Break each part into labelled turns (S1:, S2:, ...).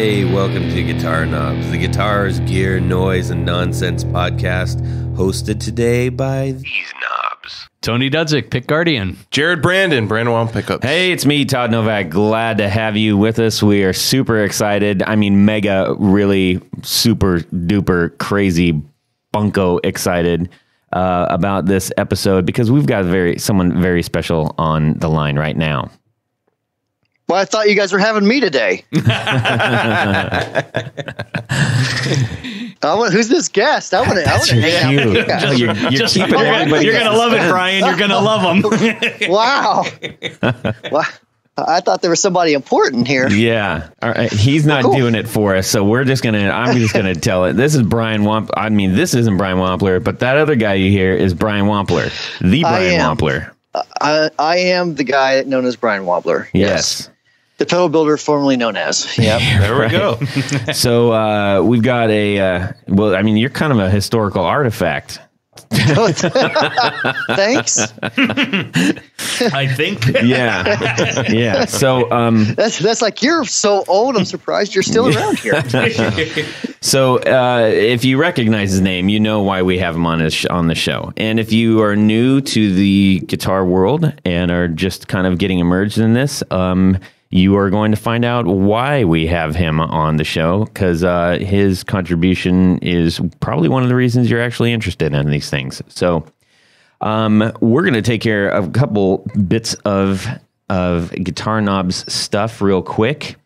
S1: Hey, welcome to Guitar Knobs, the guitars, gear, noise, and nonsense podcast, hosted today by these knobs.
S2: Tony Dudzik, Pick Guardian.
S3: Jared Brandon Wampler Pickups.
S4: Hey, it's me, Todd Novak. Glad to have you with us. We are super excited. I mean, mega, really super duper crazy bunko excited about this episode because we've got someone very special on the line right now.
S5: Well, I thought you guys were having me today. Who's this guest? I want to hang out with you guys.
S4: You're keeping everybody.
S2: You're going to love it, Brian. You're going to love them.
S5: Wow. Well, I thought there was somebody important here.
S4: Yeah. All right. He's not doing it for us, so I'm just gonna tell it. This is Brian Wampler. I mean, this isn't Brian Wampler, but that other guy you hear is Brian Wampler, the Brian Wampler.
S5: I am the guy known as Brian Wampler.
S4: Yes.
S5: The pedal builder formerly known as. Yep.
S3: There we go.
S4: So we've got you're kind of a historical artifact.
S5: Thanks.
S2: I think.
S4: Yeah. So
S5: that's like, you're so old, I'm surprised you're still around here.
S4: So if you recognize his name, you know why we have him on the show. And if you are new to the guitar world and are just kind of getting immersed in this, you are going to find out why we have him on the show, because his contribution is probably one of the reasons you're actually interested in these things. So we're going to take care of a couple bits of Guitar Knobs stuff real quick,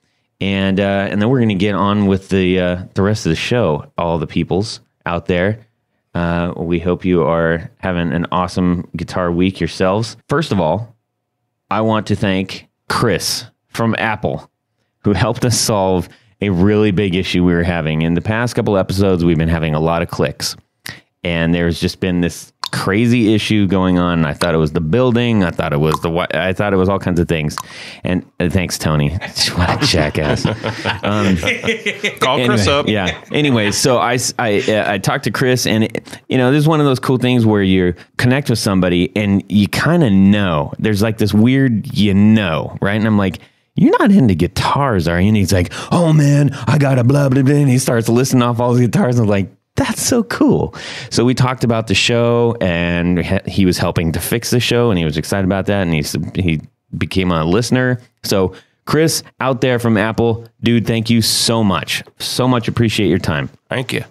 S4: and then we're going to get on with the rest of the show. All the peoples out there, we hope you are having an awesome guitar week yourselves. First of all, I want to thank Chris from Apple, who helped us solve a really big issue we were having. In the past couple episodes, we've been having a lot of clicks, and there's just been this crazy issue going on. I thought it was the building. I thought it was all kinds of things. And thanks, Tony. What a jackass.
S3: Call Chris up.
S4: Yeah. Anyway, so I talked to Chris, and this is one of those cool things where you connect with somebody and you kind of know. There's like this weird, right? And I'm like, you're not into guitars, are you? And he's like, oh man, I got a blah, blah, blah. And he starts listing off all the guitars. And I'm like, that's so cool. So we talked about the show, and he was helping to fix the show, and he was excited about that. And he became a listener. So Chris out there from Apple, dude, thank you so much. So much appreciate your time.
S3: Thank you.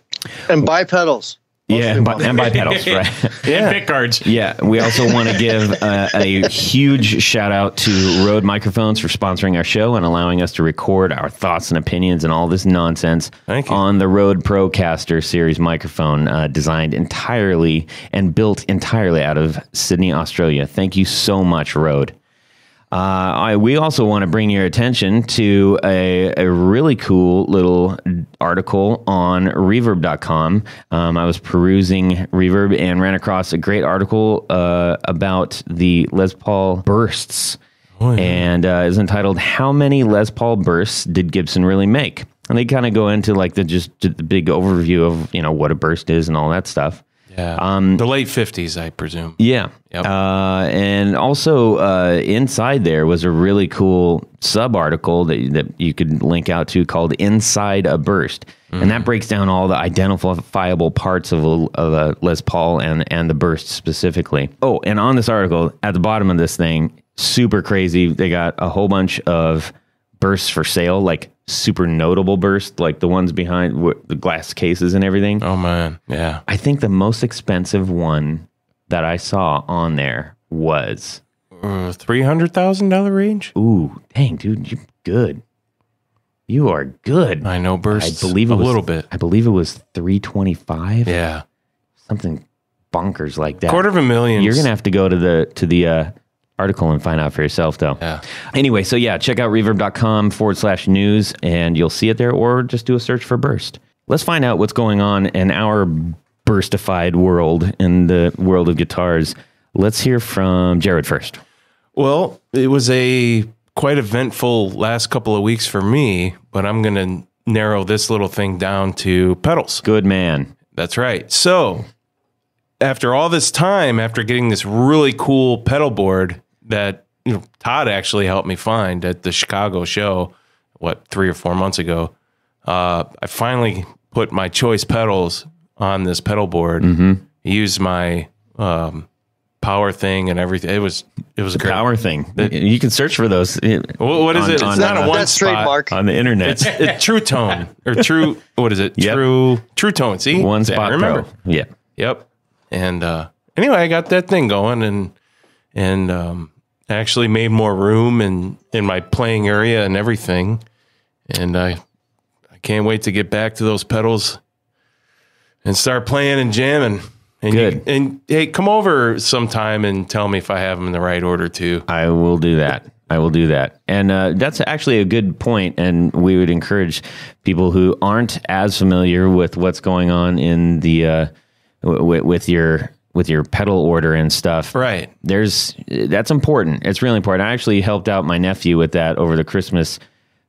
S5: And buy pedals.
S4: Yeah, and buy pedals, right?
S2: And pick cards.
S4: Yeah, we also want to give a huge shout out to Rode Microphones for sponsoring our show and allowing us to record our thoughts and opinions and all this nonsense on the Rode Procaster series microphone, designed entirely and built entirely out of Sydney, Australia. Thank you so much, Rode. We also want to bring your attention to a really cool little article on Reverb.com. I was perusing Reverb and ran across a great article about the Les Paul bursts. Oh, yeah. And is entitled, "How Many Les Paul Bursts Did Gibson Really Make?" And they kind of go into like the big overview of what a burst is and all that stuff.
S3: Yeah, the late 50s, I presume.
S4: Yeah.
S3: Yep.
S4: And also inside there was a really cool sub-article that you could link out to called Inside a Burst. Mm-hmm. And that breaks down all the identifiable parts of a Les Paul and the burst specifically. Oh, and on this article, at the bottom of this thing, super crazy, they got a whole bunch of bursts for sale, like super notable bursts, like the ones behind the glass cases and everything.
S3: Oh man, yeah.
S4: I think the most expensive one that I saw on there was
S3: $300,000 range.
S4: Ooh, dang, dude, you're good. You are good.
S3: I know bursts.
S4: I believe it was
S3: a little bit.
S4: I believe it was $325.
S3: Yeah,
S4: something bonkers like that.
S3: $250,000.
S4: You're gonna have to go to the article and find out for yourself, though.
S3: Yeah.
S4: Anyway, so yeah, check out reverb.com/news and you'll see it there, or just do a search for burst. Let's find out what's going on in our burstified world, in the world of guitars. Let's hear from Jared first.
S3: Well, it was a quite eventful last couple of weeks for me, but I'm going to narrow this little thing down to pedals.
S4: Good man.
S3: That's right. So after all this time, after getting this really cool pedal board that Todd actually helped me find at the Chicago show, 3 or 4 months ago, I finally put my choice pedals on this pedal board. Used my power thing and everything. It was great.
S4: Power thing. You can search for those.
S3: What is it? It's not a one
S5: that's
S3: spot
S5: trademark.
S4: on the internet.
S3: It's True Tone or True. What is it?
S4: Yep.
S3: True Tone. See,
S4: One
S3: Yeah,
S4: spot
S3: remember?
S4: pro. Yeah.
S3: Yep. And anyway, I got that thing going and actually made more room in my playing area and everything. And I can't wait to get back to those pedals and start playing and jamming. And
S4: Good.
S3: And hey, come over sometime and tell me if I have them in the right order too.
S4: I will do that. And that's actually a good point. And we would encourage people who aren't as familiar with what's going on in the with your pedal order and stuff.
S3: Right.
S4: That's important. It's really important. I actually helped out my nephew with that over the Christmas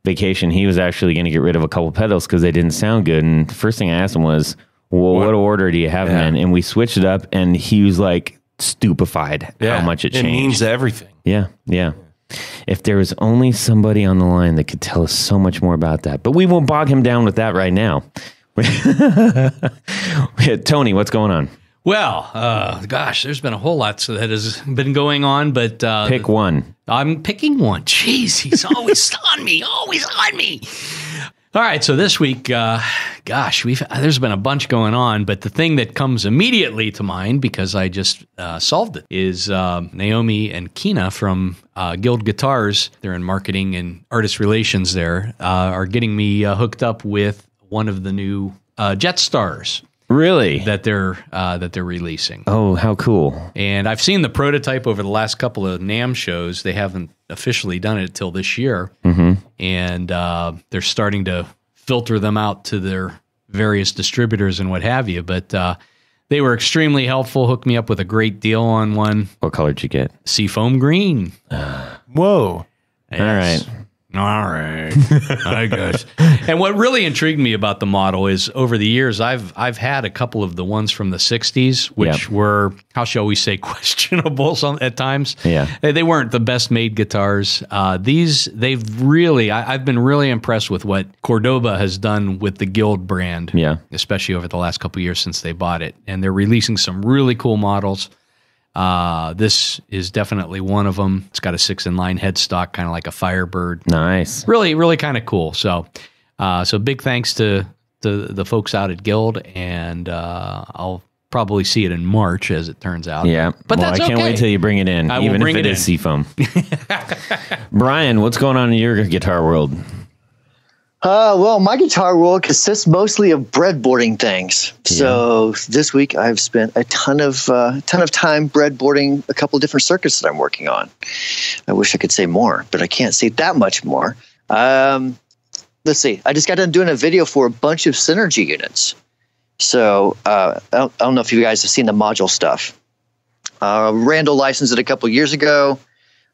S4: vacation. He was actually going to get rid of a couple pedals because they didn't sound good. And the first thing I asked him was, well, what order do you have them in? And we switched it up, and he was like stupefied how much it changed.
S3: It means everything.
S4: Yeah. If there was only somebody on the line that could tell us so much more about that. But we won't bog him down with that right now. Tony, what's going on?
S2: Well, gosh, there's been a whole lot that has been going on, but
S4: Pick one.
S2: I'm picking one. Jeez, he's always on me, All right, so this week, there's been a bunch going on, but the thing that comes immediately to mind, because I just solved it, is Naomi and Kina from Guild Guitars. They're in marketing and artist relations there, are getting me hooked up with one of the new Jetstars.
S4: Really?
S2: That they're releasing.
S4: Oh, how cool.
S2: And I've seen the prototype over the last couple of NAMM shows. They haven't officially done it till this year. And they're starting to filter them out to their various distributors and what have you. But they were extremely helpful, hooked me up with a great deal on one.
S4: What color did you get?
S2: Seafoam green.
S3: Whoa.
S2: Yes. All right. I guess. And what really intrigued me about the model is over the years, I've had a couple of the ones from the 60s, which were, how shall we say, questionable at times.
S4: Yeah.
S2: They weren't the best made guitars. I've been really impressed with what Cordoba has done with the Guild brand.
S4: Yeah.
S2: Especially over the last couple of years since they bought it. And they're releasing some really cool models. This is definitely one of them. It's got a 6-in-line headstock, kind of like a Firebird.
S4: Nice.
S2: Really, really kind of cool. So big thanks to the folks out at Guild, and I'll probably see it in March, as it turns out.
S4: Yeah,
S2: but that's
S4: I can't wait till you bring it in, even if it is Seafoam. Brian, what's going on in your guitar world?
S5: Well, my guitar world consists mostly of breadboarding things. So this week I've spent a ton of time breadboarding a couple of different circuits that I'm working on. I wish I could say more, but I can't say that much more. Let's see. I just got done doing a video for a bunch of Synergy units. So I don't know if you guys have seen the module stuff. Randall licensed it a couple years ago,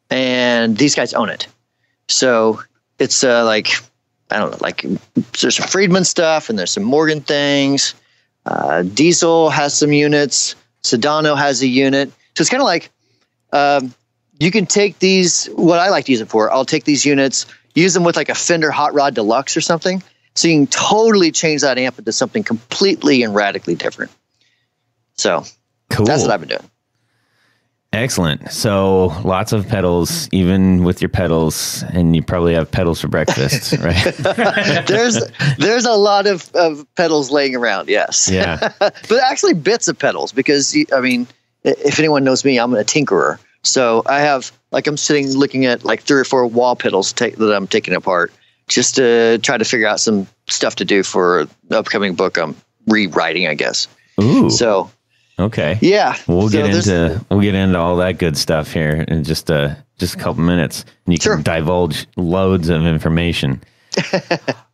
S5: and these guys own it. So it's I don't know, like there's some Friedman stuff and there's some Morgan things. Diesel has some units. Sedano has a unit. So it's kind of like you can take these, what I like to use it for, I'll take these units, use them with like a Fender Hot Rod Deluxe or something. So you can totally change that amp into something completely and radically different. So
S4: cool.
S5: That's what I've been doing.
S4: Excellent. So lots of pedals, even with your pedals, and you probably have pedals for breakfast, right?
S5: There's a lot of pedals laying around, yes.
S4: Yeah.
S5: But actually bits of pedals, because, I mean, if anyone knows me, I'm a tinkerer. So I have, like, I'm sitting looking at like 3 or 4 wall pedals that I'm taking apart just to try to figure out some stuff to do for the upcoming book I'm rewriting, I guess.
S4: Ooh.
S5: So...
S4: Okay.
S5: Yeah.
S4: We'll get into all that good stuff here in just a couple minutes. And you can divulge loads of information.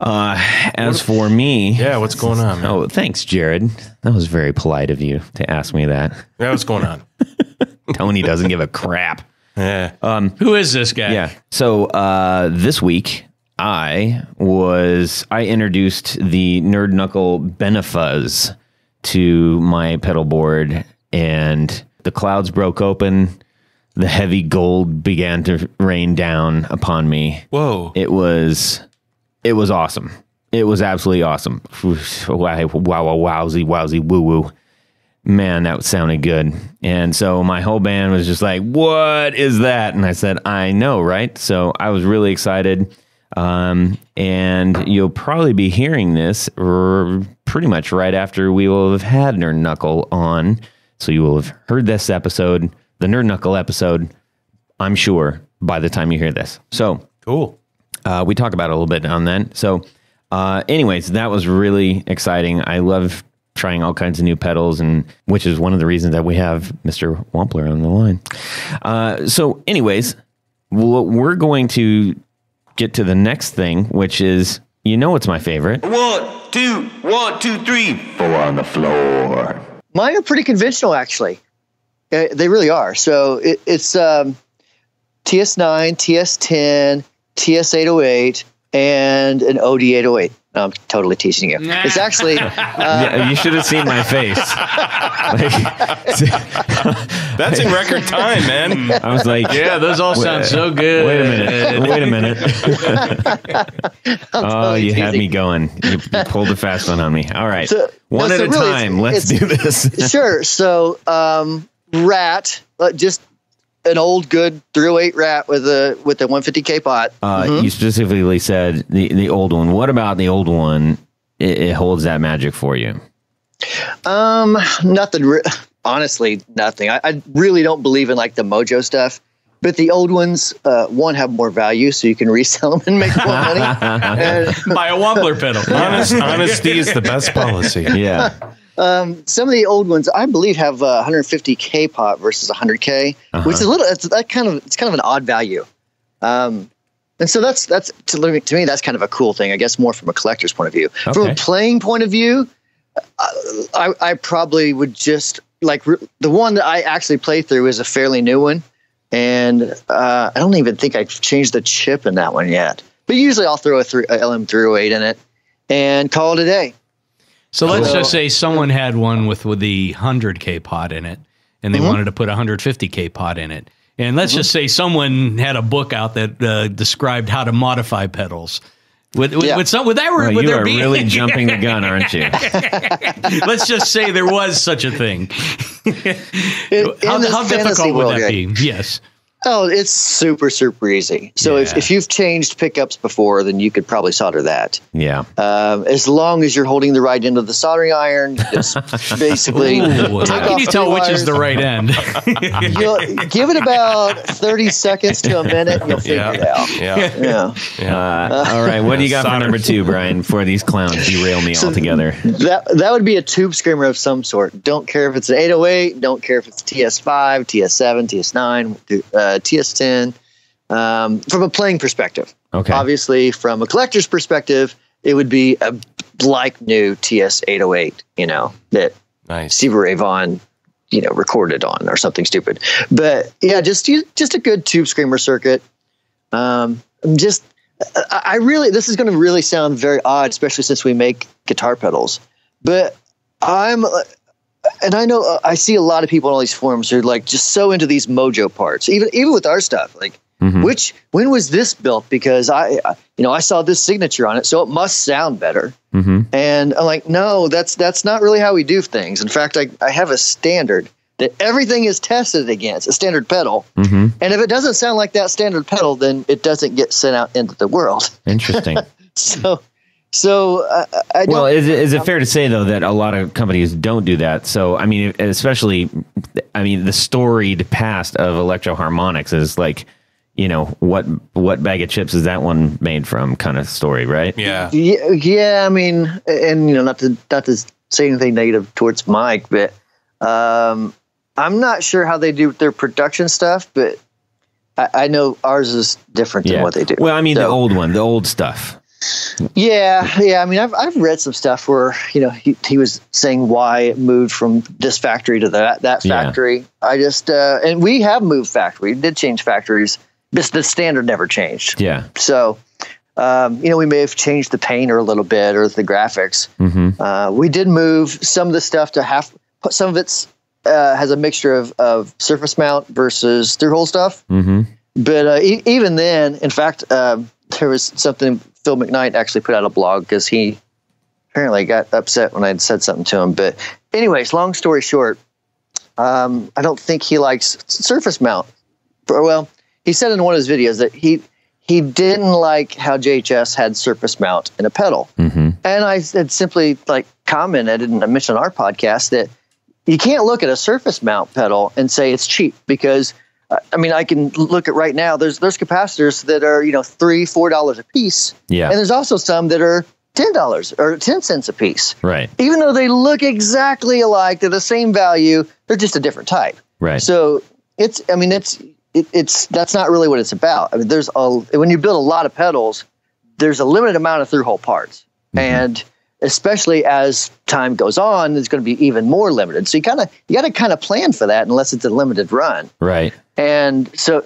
S4: As for me,
S3: what's going on, man?
S4: Oh, thanks, Jared. That was very polite of you to ask me that.
S3: Yeah, what's going on?
S4: Tony doesn't give a crap.
S3: Yeah.
S2: Who is this guy?
S4: Yeah. So this week I introduced the Nerd Knuckle Benefuzz to my pedal board, and the clouds broke open. The heavy gold began to rain down upon me.
S3: Whoa.
S4: It was awesome. It was absolutely awesome. Wowzy, woo woo. Man, that sounded good. And so my whole band was just like, what is that? And I said, I know, right? So I was really excited. And you'll probably be hearing this pretty much right after we will have had Nerd Knuckle on. So you will have heard this episode, the Nerd Knuckle episode, I'm sure, by the time you hear this. So
S3: Cool.
S4: We talk about it a little bit on that. So anyways, that was really exciting. I love trying all kinds of new pedals, and which is one of the reasons that we have Mr. Wampler on the line. So anyways, we're going to get to the next thing, which is, it's my favorite.
S1: 1, 2, 1, 2, 3, 4 on the floor.
S5: Mine are pretty conventional, actually. They really are. So it's TS9, TS10, TS808, and an OD808. No, I'm totally teasing you. It's actually...
S4: you should have seen my face.
S3: That's in record time, man.
S4: I was like...
S2: Yeah, those all sound so good.
S4: Wait a minute. Oh, you had me going. You pulled a fast one on me. All right. One at a time. Let's do this.
S5: Sure. So, Rat, just an old good 308 Rat with a 150K pot.
S4: You specifically said the old one. What about the old one? It holds that magic for you.
S5: Nothing. Honestly, nothing. I really don't believe in like the Mojo stuff. But the old ones, one, have more value, so you can resell them and make more money.
S2: Buy a Wampler pedal.
S3: Honesty is the best policy.
S4: Yeah.
S5: Some of the old ones, I believe, have 150K pot versus 100K, which is it's kind of an odd value. And so that's to me, that's kind of a cool thing, I guess, more from a collector's point of view. Okay. From a playing point of view, I probably would just like the one that I actually play through is a fairly new one. And I don't even think I've changed the chip in that one yet. But usually I'll throw a LM308 in it and call it a day.
S2: So let's just say someone had one with the 100K pot in it, and they wanted to put a 150K pot in it. And let's just say someone had a book out that described how to modify pedals. Would there be
S4: really jumping the gun, aren't you?
S2: Let's just say there was such a thing. How difficult would that be? Yes.
S5: Oh, it's super, super easy. So if you've changed pickups before, then you could probably solder that.
S4: Yeah.
S5: As long as you're holding the right end of the soldering iron, it's basically...
S2: How can you tell which is the right end?
S5: You'll give it about 30 seconds to a minute, and you'll figure it out. Yeah.
S4: All right. What do you got for number 2, Brian, before these clowns derail me altogether?
S5: That would be a tube screamer of some sort. Don't care if it's an 808. Don't care if it's TS5, TS7, TS9, TS10, from a playing perspective.
S4: Okay.
S5: Obviously, from a collector's perspective, it would be a like new TS808, that Stevie Ray Vaughan, recorded on or something stupid. But yeah, just a good tube screamer circuit. This is going to really sound very odd, especially since we make guitar pedals. But and I know I see a lot of people on all these forums who are like just so into these Mojo parts, even with our stuff. Like, when was this built? Because I saw this signature on it, so it must sound better. And I'm like, no, that's not really how we do things. In fact, I have a standard that everything is tested against, a standard pedal. And if it doesn't sound like that standard pedal, then it doesn't get sent out into the world. Interesting.
S4: Well, is it fair to say, though, that a lot of companies don't do that? So, I mean, especially, the storied past of Electro Harmonics is like, what bag of chips is that one made from kind of story, right?
S3: Yeah.
S5: Yeah. I mean, and, not to say anything negative towards Mike, but I'm not sure how they do their production stuff, but I know ours is different than what they do.
S4: Well, the old one, the old stuff.
S5: Yeah. I mean, I've read some stuff where he was saying why it moved from this factory to that factory. I just and we have moved factory. We did change factories. The standard never changed.
S4: Yeah.
S5: So we may have changed the painter a little bit or the graphics. We did move some of the stuff to some of it's has a mixture of surface mount versus through hole stuff. But even then, in fact. There was something Phil McKnight actually put out a blog because he apparently got upset when I had said something to him. But anyways, long story short, I don't think he likes surface mount. Well, he said in one of his videos that he didn't like how JHS had surface mount in a pedal. Mm-hmm. And I had simply commented and I mentioned on our podcast that you can't look at a surface mount pedal and say it's cheap because I can look at right now, there's capacitors that are, $3-4 a piece. Yeah. And there's also some that are $10 or 10 cents a piece.
S4: Right.
S5: Even though they look exactly alike, they're the same value, they're just a different type.
S4: Right.
S5: So that's not really what it's about. When you build a lot of pedals, there's a limited amount of through-hole parts. Mm-hmm. And especially as time goes on, it's going to be even more limited. So you got to kind of plan for that unless it's a limited run.
S4: Right.
S5: And so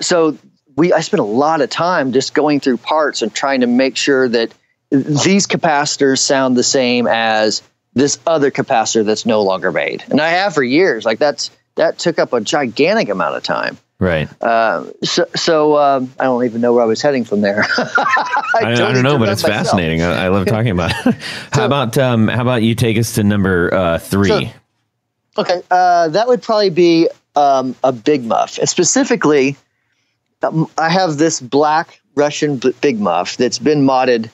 S5: I spent a lot of time just going through parts and trying to make sure that these capacitors sound the same as this other capacitor that's no longer made. And I have for years. That took up a gigantic amount of time.
S4: Right.
S5: So I don't even know where I was heading from there.
S4: I don't know, but it's fascinating. I love talking about it. How about you take us to number 3?
S5: Okay. That would probably be a Big Muff. And specifically, I have this black Russian Big Muff that's been modded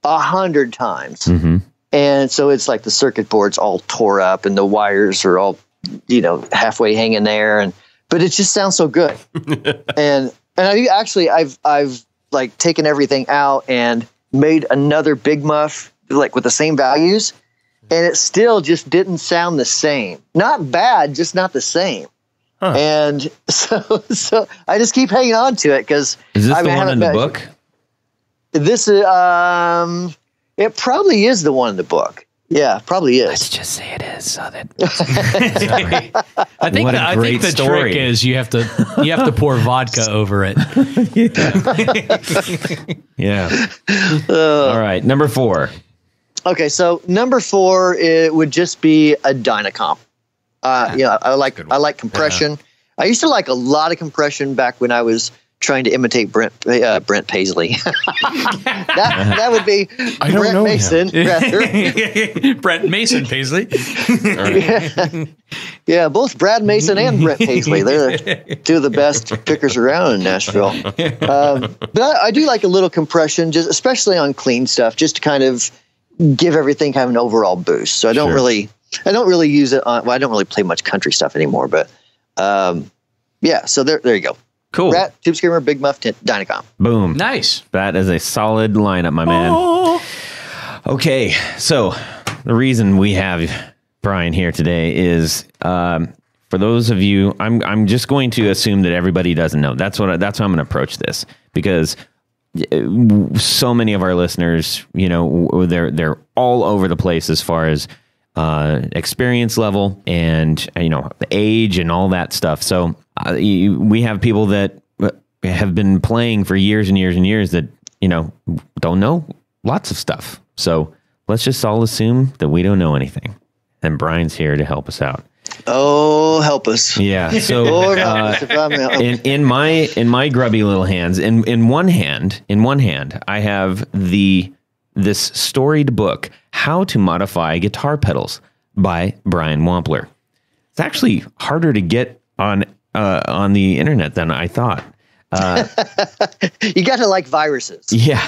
S5: 100 times. Mm-hmm. And so it's like the circuit board's all tore up and the wires are all, halfway hanging there. But it just sounds so good. and I've taken everything out and made another Big Muff with the same values. And it still just didn't sound the same. Not bad, just not the same. Huh. And so I just keep hanging on to it because
S4: is this the one in the book?
S5: This is it probably is the one in the book. Yeah, probably is.
S4: Let's just say it is. So that
S2: I think the trick is you have to pour vodka over it.
S4: Yeah. All right, number 4.
S5: Okay, so number 4 it would just be a Dynacomp. I like compression. Yeah. I used to like a lot of compression back when I was trying to imitate Brent Paisley. that would be Brent Mason.
S2: Brent Mason Paisley.
S5: Yeah, both Brad Mason and Brent Paisley. They're two of the best pickers around in Nashville. But I do like a little compression, just especially on clean stuff, just to kind of give everything kind of an overall boost. So I don't really use it on. Well, I don't really play much country stuff anymore, but so there you go.
S4: Cool.
S5: Rat, Tube Screamer, Big Muff, Dynacomp.
S4: Boom.
S2: Nice.
S4: That is a solid lineup, my man. Okay, so the reason we have Brian here today is for those of you, I'm just going to assume that everybody doesn't know. That's how I'm going to approach this, because so many of our listeners, they're all over the place as far as experience level and the age and all that stuff. So we have people that have been playing for years and years and years that don't know lots of stuff. So let's just all assume that we don't know anything, and Brian's here to help us out.
S5: Oh, help us!
S4: Yeah. So in my grubby little hands, in one hand, I have this storied book, How to Modify Guitar Pedals by Brian Wampler. It's actually harder to get on the internet than I thought.
S5: You got to like viruses.
S4: Yeah.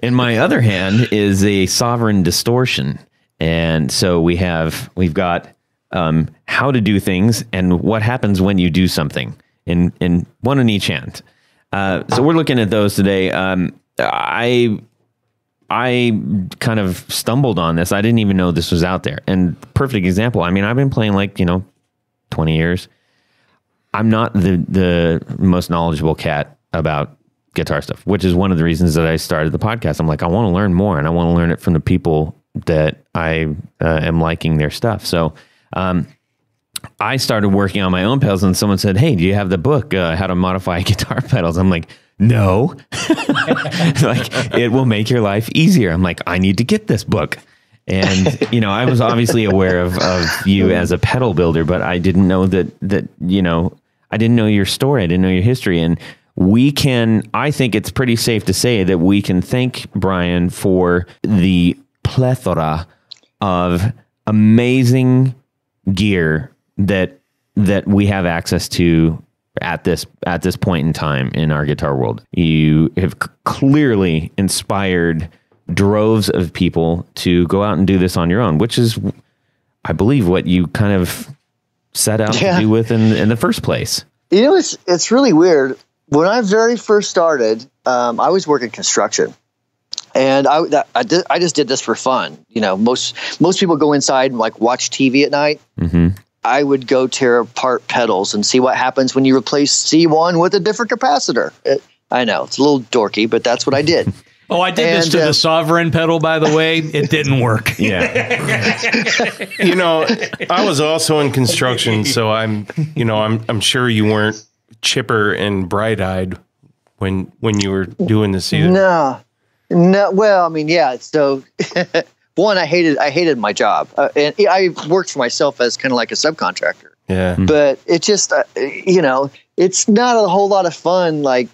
S4: In my other hand is a Sovereign Distortion. And so we've got how to do things and what happens when you do something in one in each hand. So we're looking at those today. I kind of stumbled on this. I didn't even know this was out there. And perfect example. I mean, I've been playing 20 years. I'm not the most knowledgeable cat about guitar stuff, which is one of the reasons that I started the podcast. I'm like, I want to learn more, and I want to learn it from the people that I am liking their stuff. So I started working on my own pedals, and someone said, "Hey, do you have the book, How to Modify Guitar Pedals?" I'm like, no. It will make your life easier. I'm like, I need to get this book. And, I was obviously aware of you as a pedal builder, but I didn't know that I didn't know your story. I didn't know your history. And I think it's pretty safe to say that we can thank Brian for the plethora of amazing gear that we have access to at this point in time in our guitar world. You have clearly inspired droves of people to go out and do this on your own, which is, I believe, what you kind of set out to do with in the first place.
S5: You know, it's really weird. When I very first started, I was working construction, and I just did this for fun. You know, most people go inside and like watch TV at night. Mm-hmm. I would go tear apart pedals and see what happens when you replace C1 with a different capacitor. I know it's a little dorky, but that's what I did.
S2: Oh, I did this to the Sovereign pedal, by the way. It didn't work.
S3: Yeah. You know, I was also in construction, so I'm sure you weren't chipper and bright-eyed when you were doing this either.
S5: No. Well, I mean, yeah. So, one, I hated my job, and I worked for myself as kind of like a subcontractor.
S3: Yeah.
S5: But it just, it's not a whole lot of fun. Like,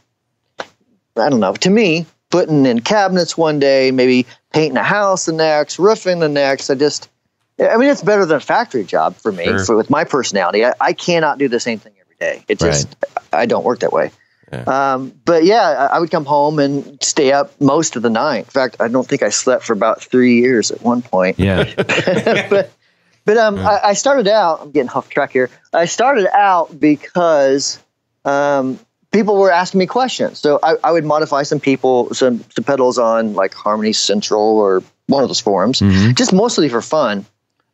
S5: I don't know. To me, putting in cabinets one day, maybe painting a house the next, roofing the next. It's better than a factory job for me, with my personality. I cannot do the same thing every day. It just, I don't work that way. Yeah. But yeah, I would come home and stay up most of the night. In fact, I don't think I slept for about 3 years at one point.
S4: Yeah.
S5: I started out, I'm getting off track here. I started out because, people were asking me questions. So I would modify some pedals on like Harmony Central or one of those forums, just mostly for fun.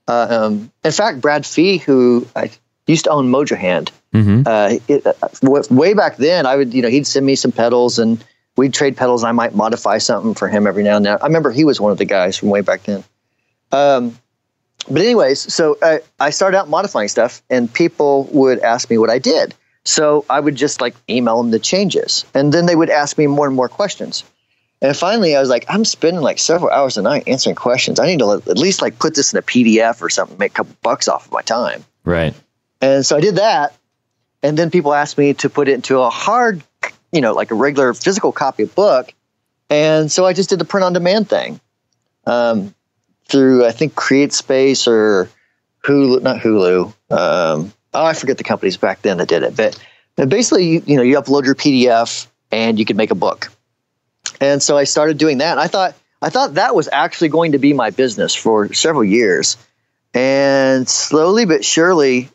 S5: In fact, Brad Fee, who I used to own Mojo Hand, way back then, I would, he'd send me some pedals and we'd trade pedals and I might modify something for him every now and then. I remember he was one of the guys from way back then. But anyways, so I started out modifying stuff and people would ask me what I did. So I would just like email them the changes, and then they would ask me more and more questions. And finally, I was like, I'm spending like several hours a night answering questions. I need to at least like put this in a PDF or something, make a couple bucks off of my time.
S4: Right.
S5: And so I did that. And then people asked me to put it into a hard, like a regular physical copy of book. And so I just did the print on demand thing through, I think, CreateSpace or Hulu, not Hulu. I forget the companies back then that did it, but basically, you upload your PDF and you could make a book. And so I started doing that. And I thought that was actually going to be my business for several years. And slowly but surely,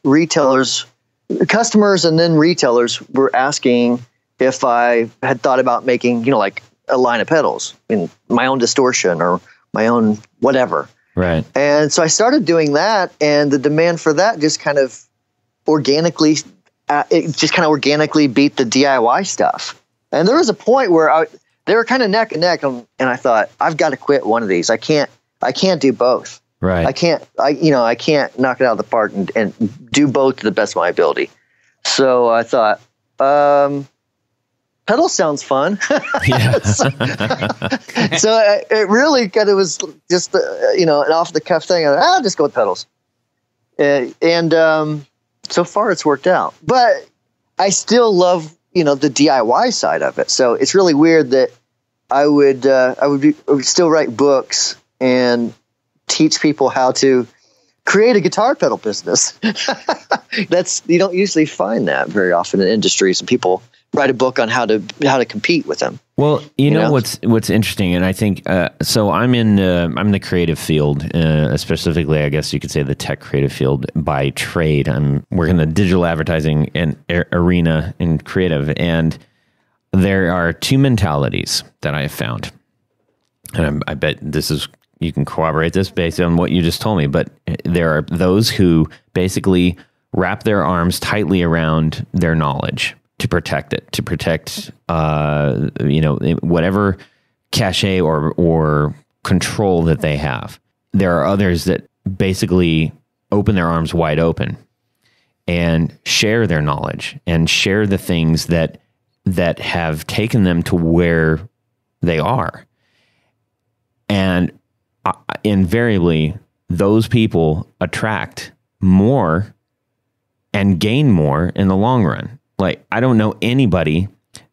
S5: customers and then retailers were asking if I had thought about making, like a line of pedals in my own distortion or my own whatever.
S4: Right.
S5: And so I started doing that, and the demand for that just kind of organically beat the DIY stuff. And there was a point where they were kind of neck and neck, and I thought, I've got to quit one of these. I can't do both.
S4: Right.
S5: I can't knock it out of the park and do both to the best of my ability. So I thought, pedal sounds fun.
S4: Yeah.
S5: so it really kind of was just, an off the cuff thing. I'll just go with pedals. And so far it's worked out, but I still love, the DIY side of it. So it's really weird that I would still write books and teach people how to create a guitar pedal business. You don't usually find that very often in industries, and people write a book on how to compete with them.
S4: Well, you know what's interesting, and I think so. I'm in the creative field, specifically, I guess you could say the tech creative field by trade. I'm working in the digital advertising and arena in creative, and there are two mentalities that I have found, and I bet you can corroborate this based on what you just told me. But there are those who basically wrap their arms tightly around their knowledge to protect it, to protect, whatever cachet or control that they have. There are others that basically open their arms wide open and share their knowledge and share the things that have taken them to where they are. And invariably, those people attract more and gain more in the long run. Like, I don't know anybody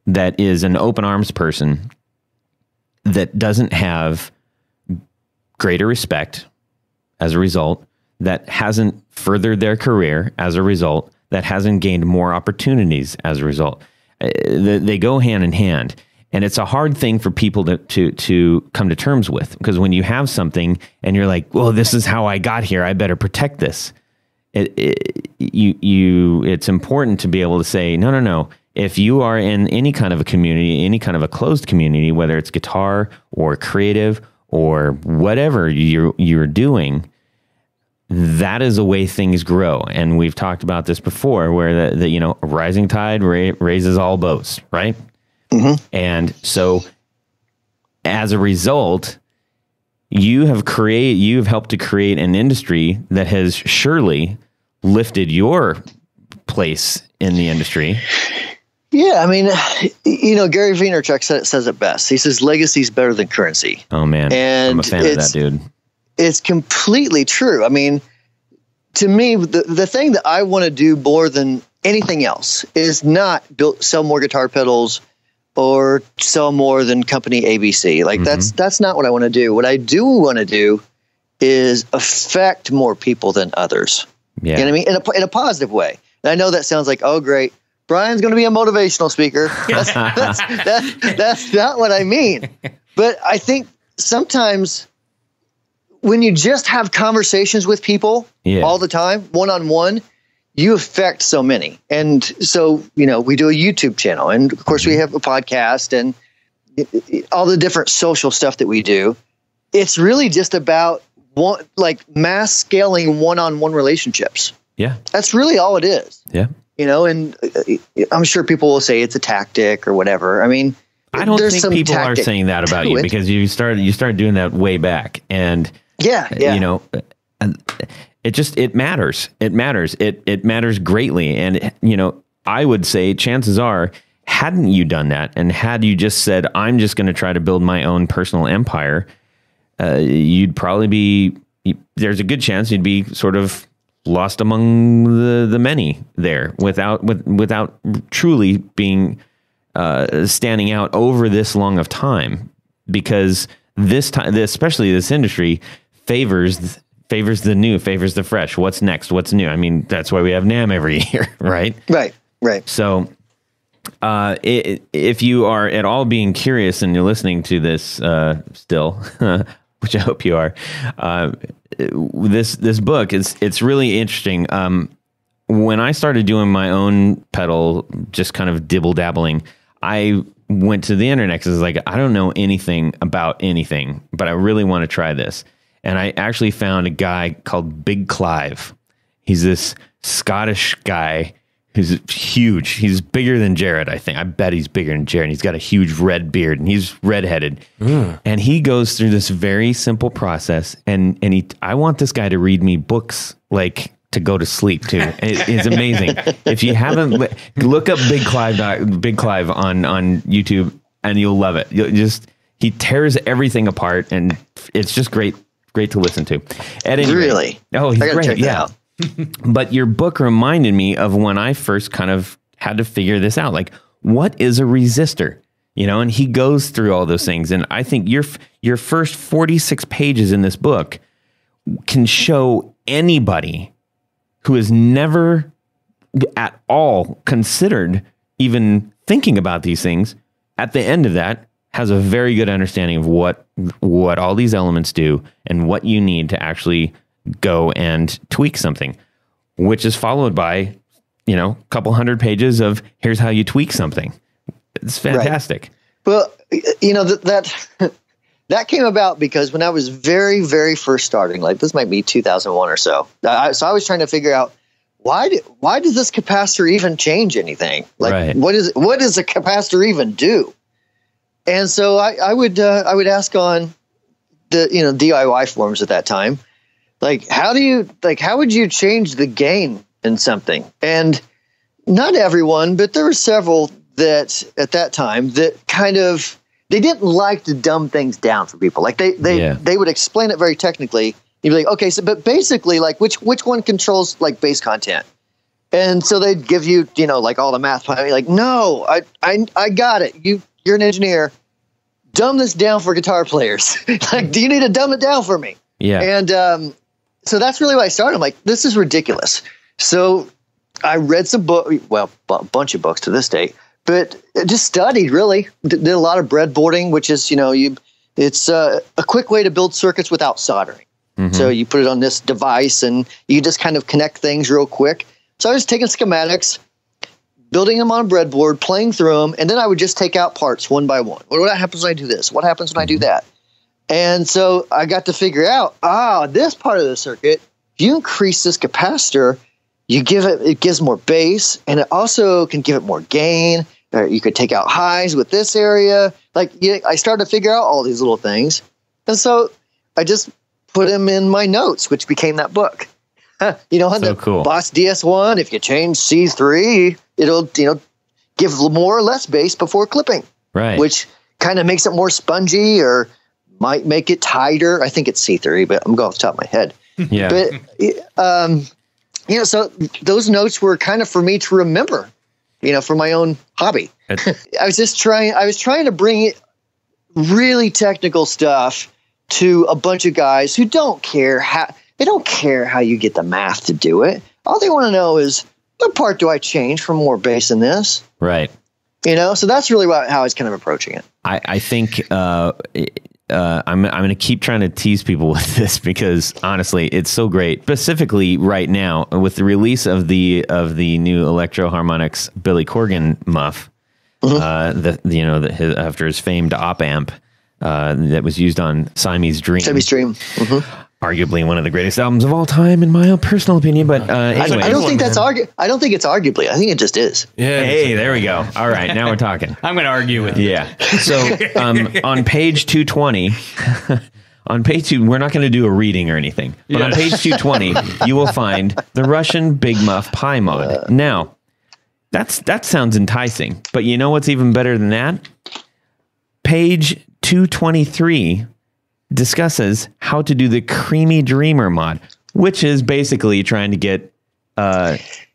S4: that is an open arms person that doesn't have greater respect as a result, that hasn't furthered their career as a result, that hasn't gained more opportunities as a result. They go hand in hand. And it's a hard thing for people to come to terms with, because when you have something and you're like, well, this is how I got here, I better protect this. It's important to be able to say, no. If you are in any kind of a community, any kind of a closed community, whether it's guitar or creative or whatever you're doing, that is the way things grow. And we've talked about this before, where a rising tide raises all boats, right? Mm-hmm. And so as a result, you have helped to create an industry that has surely lifted your place in the industry.
S5: Yeah, I mean, Gary Vaynerchuk says it best. He says legacy is better than currency.
S4: Oh man,
S5: and
S4: I'm a fan of that dude.
S5: It's completely true. I mean, to me, the thing that I want to do more than anything else is not sell more guitar pedals or sell more than company ABC. Like that's not what I want to do. What I do want to do is affect more people than others.
S4: Yeah.
S5: You know what I mean? In a positive way. And I know that sounds like, oh, great, Brian's going to be a motivational speaker. That's not what I mean. But I think sometimes when you just have conversations with people all the time, one-on-one, you affect so many. And so, we do a YouTube channel, and of course we have a podcast and all the different social stuff that we do. It's really just about mass scaling one-on-one relationships.
S4: Yeah.
S5: That's really all it is.
S4: Yeah.
S5: And I'm sure people will say it's a tactic or whatever. I mean,
S4: I don't think people are saying that about you, because you started doing that way back. And it matters. It matters. It matters greatly. And, I would say chances are, hadn't you done that, and had you just said, I'm just going to try to build my own personal empire, you'd probably there's a good chance you'd be sort of lost among the many there without truly being standing out over this long of time, because especially this industry favors the new, favors the fresh. What's next? What's new? I mean, that's why we have NAMM every year, right?
S5: Right.
S4: So if you are at all being curious and you're listening to this still, which I hope you are, this book, it's really interesting. When I started doing my own pedal, just kind of dibble-dabbling, I went to the internet because I was like, I don't know anything about anything, but I really want to try this. And I actually found a guy called Big Clive. He's this Scottish guy who's huge. He's bigger than Jared, I think. I bet he's bigger than Jared. He's got a huge red beard, and he's redheaded. And he goes through this very simple process. And I want this guy to read me books like to go to sleep too. It's amazing. If you haven't, look up Big Clive on YouTube, and you'll love it. He tears everything apart, and it's just great to listen to. At any rate,
S5: really?
S4: Oh, he's great.
S5: Check that out.
S4: But your book reminded me of when I first kind of had to figure this out. Like, what is a resistor? And he goes through all those things. And I think your first 46 pages in this book can show anybody who has never at all considered even thinking about these things, at the end of that, has a very good understanding of what all these elements do and what you need to actually go and tweak something, which is followed by, a couple hundred pages of here's how you tweak something. It's fantastic.
S5: Right. Well, that came about because when I was very, very first starting, like this might be 2001 or so. So I was trying to figure out why does this capacitor even change anything? Like, what does a capacitor even do? And so I would ask on the DIY forums at that time, like, how would you change the gain in something? And not everyone, but there were several that at that time that kind of, they didn't like to dumb things down for people. Like they would explain it very technically. You'd be like, okay, so, but basically, like which one controls like bass content? And so they'd give you, like all the math. Like, no, I got it. You're an engineer. Dumb this down for guitar players. Like, do you need to dumb it down for me?
S4: Yeah.
S5: And so that's really why I started. I'm like, this is ridiculous. So I read some a bunch of books to this day, but just studied really. Did a lot of breadboarding, which is, it's a quick way to build circuits without soldering. Mm-hmm. So you put it on this device and you just kind of connect things real quick. So I was taking schematics, building them on a breadboard, playing through them, and then I would just take out parts one by one. What happens when I do this? What happens when I do that? And so I got to figure out, this part of the circuit, if you increase this capacitor, it gives more bass, and it also can give it more gain. Or you could take out highs with this area. I started to figure out all these little things. And so I just put them in my notes, which became that book. On the
S4: cool.
S5: Boss DS1, if you change C3, it'll, give more or less bass before clipping.
S4: Right.
S5: Which kind of makes it more spongy or might make it tighter. I think it's C3, but I'm going off the top of my head.
S4: Yeah.
S5: But, so those notes were kind of for me to remember, for my own hobby. I was trying to bring really technical stuff to a bunch of guys who don't care how you get the math to do it. All they want to know is, what part do I change for more bass in this?
S4: Right.
S5: So that's really how I was kind of approaching it.
S4: I think I'm going to keep trying to tease people with this because honestly, it's so great. Specifically, right now with the release of the new Electro Harmonics Billy Corgan muff, after his famed op amp that was used on Siamese Dream. Mm-hmm. Arguably one of the greatest albums of all time, in my own personal opinion. But anyway,
S5: I don't think it's arguably. I think it just is.
S3: Yeah.
S4: Hey, there we go. All right, now we're talking.
S2: I'm going to argue with you.
S4: Yeah. So on page 220, we're not going to do a reading or anything, but on page 220, you will find the Russian Big Muff Pi mod. Now, that sounds enticing, but you know what's even better than that? Page 223 discusses how to do the Creamy Dreamer mod, which is basically trying to get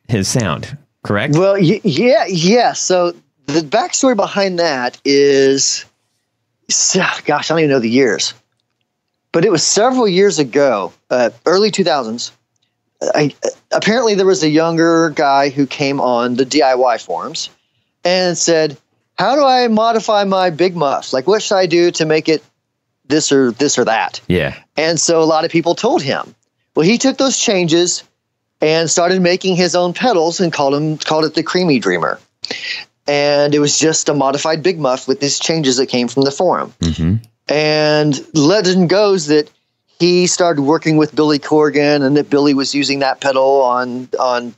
S4: his sound, correct?
S5: Well, yeah. So the backstory behind that is, gosh, I don't even know the years, but it was several years ago, early 2000s. Apparently there was a younger guy who came on the DIY forums and said, how do I modify my Big Muff? Like, what should I do to make it this or that?
S4: Yeah.
S5: And so a lot of people told him. Well, he took those changes and started making his own pedals and called it the Creamy Dreamer. And it was just a modified Big Muff with these changes that came from the forum. Mm-hmm. And legend goes that he started working with Billy Corgan and that Billy was using that pedal on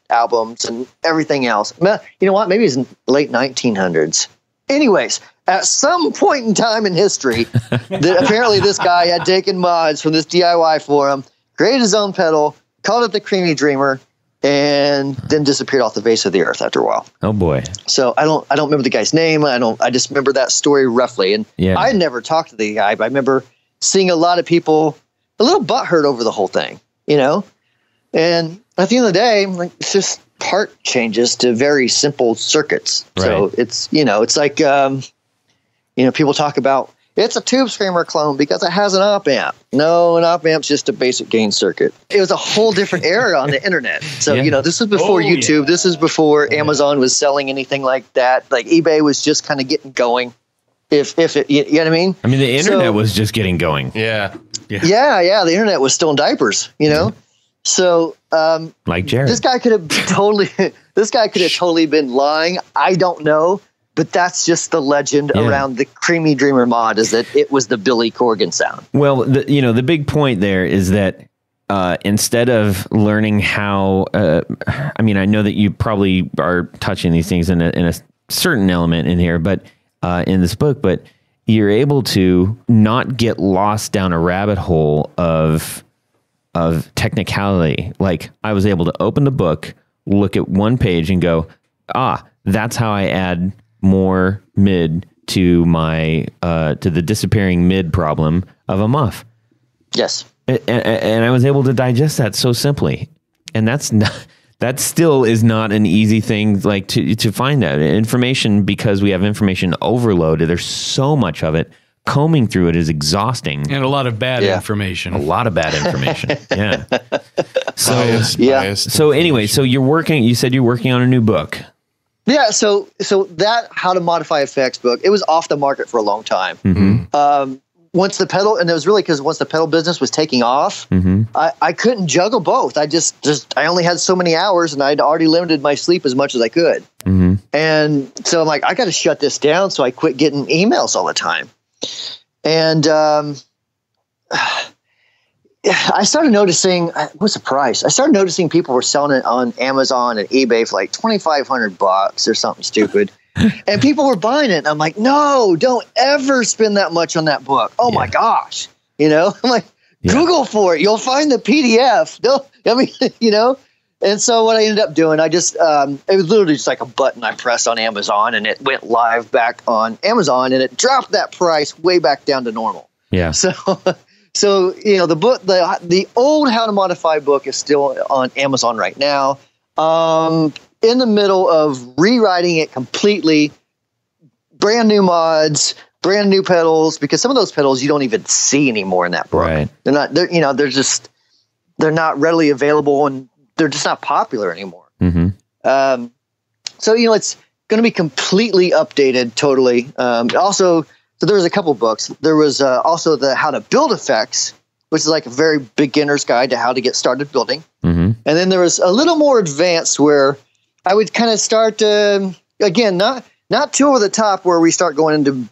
S5: albums and everything else. You know what? Maybe it's in late 1900s. Anyways, at some point in time in history, that apparently this guy had taken mods from this DIY forum, created his own pedal, called it the Creamy Dreamer, and then disappeared off the face of the earth after a while.
S4: Oh boy!
S5: So I don't remember the guy's name. I just remember that story roughly. And I never talked to the guy, but I remember seeing a lot of people a little butthurt over the whole thing, And at the end of the day, it's just part changes to very simple circuits. Right. So it's it's like people talk about it's a Tube Screamer clone because it has an op amp. No, an op amp's just a basic gain circuit. It was a whole different era on the internet. So this was before YouTube. Yeah. This is before Amazon was selling anything like that. Like eBay was just kind of getting going. If it, you know what I mean?
S4: I mean, the internet was just getting going.
S3: Yeah.
S5: The internet was still in diapers. So,
S4: like Jared,
S5: this guy could have totally been lying. I don't know, but that's just the legend around the Creamy Dreamer mod is that it was the Billy Corgan sound.
S4: Well, the big point there is that instead of learning how, I know that you probably are touching these things in a certain element in here, but in this book, but you're able to not get lost down a rabbit hole of technicality. Like I was able to open the book, look at one page and go, that's how I add more mid to my, to the disappearing mid problem of a muff.
S5: Yes.
S4: And I was able to digest that so simply. And that's that still is not an easy thing, like to find out information, because we have information overload. There's so much of it. Combing through it is exhausting,
S2: and a lot of bad information.
S4: A lot of bad information. Yeah. So
S3: Biased
S4: so anyway, so you're working. You said you're working on a new book.
S5: Yeah. So that How to Modify Effects book, it was off the market for a long time.
S4: Mm-hmm.
S5: Once the pedal, and it was really because once the pedal business was taking off, I couldn't juggle both. I I only had so many hours, and I'd already limited my sleep as much as I could.
S4: Mm-hmm.
S5: And so I'm like, I got to shut this down. So I quit getting emails all the time. And I started noticing, what's the price? I started noticing people were selling it on Amazon and eBay for like $2,500 or something stupid. And people were buying it. And I'm like, no, don't ever spend that much on that book. Oh my gosh. I'm like, Google for it. You'll find the PDF. And so what I ended up doing, I just, it was literally just like a button I pressed on Amazon, and it went live back on Amazon, and it dropped that price way back down to normal.
S4: Yeah.
S5: So the book, the old How to Modify book is still on Amazon right now. In the middle of rewriting it completely, brand new mods, brand new pedals, because some of those pedals you don't even see anymore in that book.
S4: Right.
S5: They're not readily available, and they're just not popular anymore.
S4: Mm-hmm.
S5: So it's going to be completely updated totally. So there was a couple books. There was also the How to Build Effects, which is like a very beginner's guide to how to get started building.
S4: Mm-hmm.
S5: And then there was a little more advanced where I would kind of start, again, not too over the top where we start going into,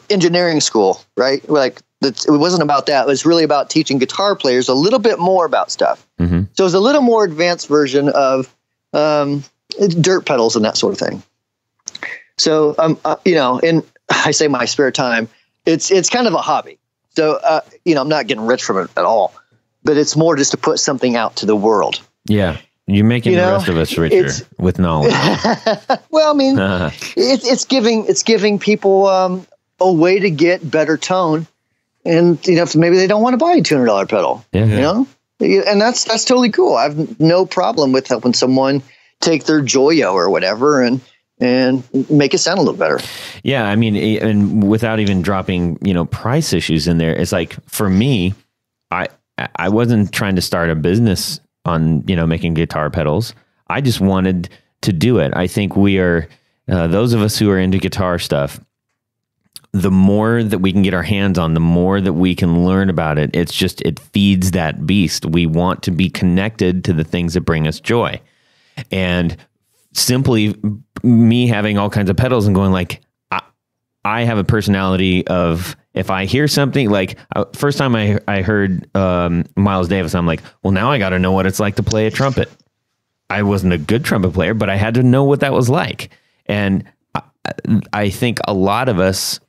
S5: engineering school, right? Like it wasn't about that. It was really about teaching guitar players a little bit more about stuff.
S4: Mm-hmm.
S5: So it was a little more advanced version of dirt pedals and that sort of thing. So, in I say my spare time, it's kind of a hobby. So, I'm not getting rich from it at all, but it's more just to put something out to the world.
S4: Yeah. You're making the rest of us richer with knowledge.
S5: Well, I mean, it's giving people a way to get better tone, and if maybe they don't want to buy a $200 pedal, and that's totally cool. I have no problem with helping someone take their Joyo or whatever and make it sound a little better.
S4: Yeah, I mean, and without even dropping price issues in there, it's like for me, I wasn't trying to start a business on making guitar pedals. I just wanted to do it. I think we are those of us who are into guitar stuff, the more that we can get our hands on, the more that we can learn about it. It feeds that beast. We want to be connected to the things that bring us joy. And simply me having all kinds of pedals and going like, I have a personality of, if I hear something like first time I heard Miles Davis, I'm like, well, now I got to know what it's like to play a trumpet. I wasn't a good trumpet player, but I had to know what that was like. And I think a lot of us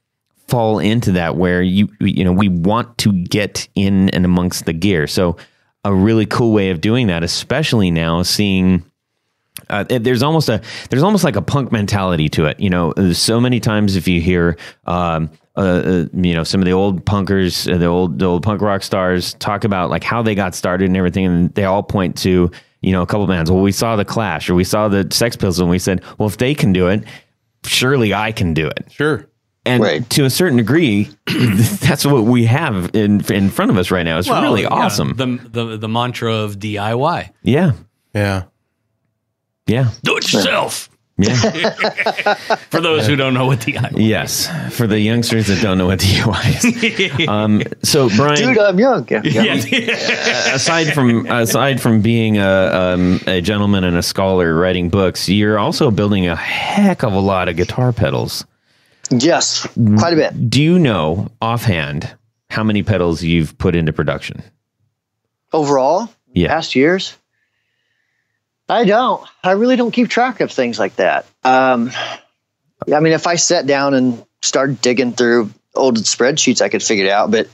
S4: fall into that where we want to get in and amongst the gear. So a really cool way of doing that, especially now, seeing there's almost like a punk mentality to it. So many times if you hear some of the old punkers, the old punk rock stars talk about like how they got started and everything, and they all point to a couple bands. Well, we saw the Clash or we saw the Sex Pistols, and we said, well, if they can do it, surely I can do it.
S3: Sure.
S4: And to a certain degree, that's what we have in front of us right now. It's really awesome.
S2: The mantra of DIY.
S4: Yeah.
S3: Yeah.
S4: Yeah.
S2: Do it yourself.
S4: Yeah.
S2: For those who don't know what DIY is.
S4: Yes. For the youngsters that don't know what DIY is. So Brian,
S5: dude, I'm young.
S4: aside from being a gentleman and a scholar writing books, you're also building a heck of a lot of guitar pedals.
S5: Yes, quite a bit.
S4: Do you know offhand how many pedals you've put into production?
S5: Overall? Past years? I don't. I really don't keep track of things like that. I mean, if I sat down and started digging through old spreadsheets, I could figure it out. But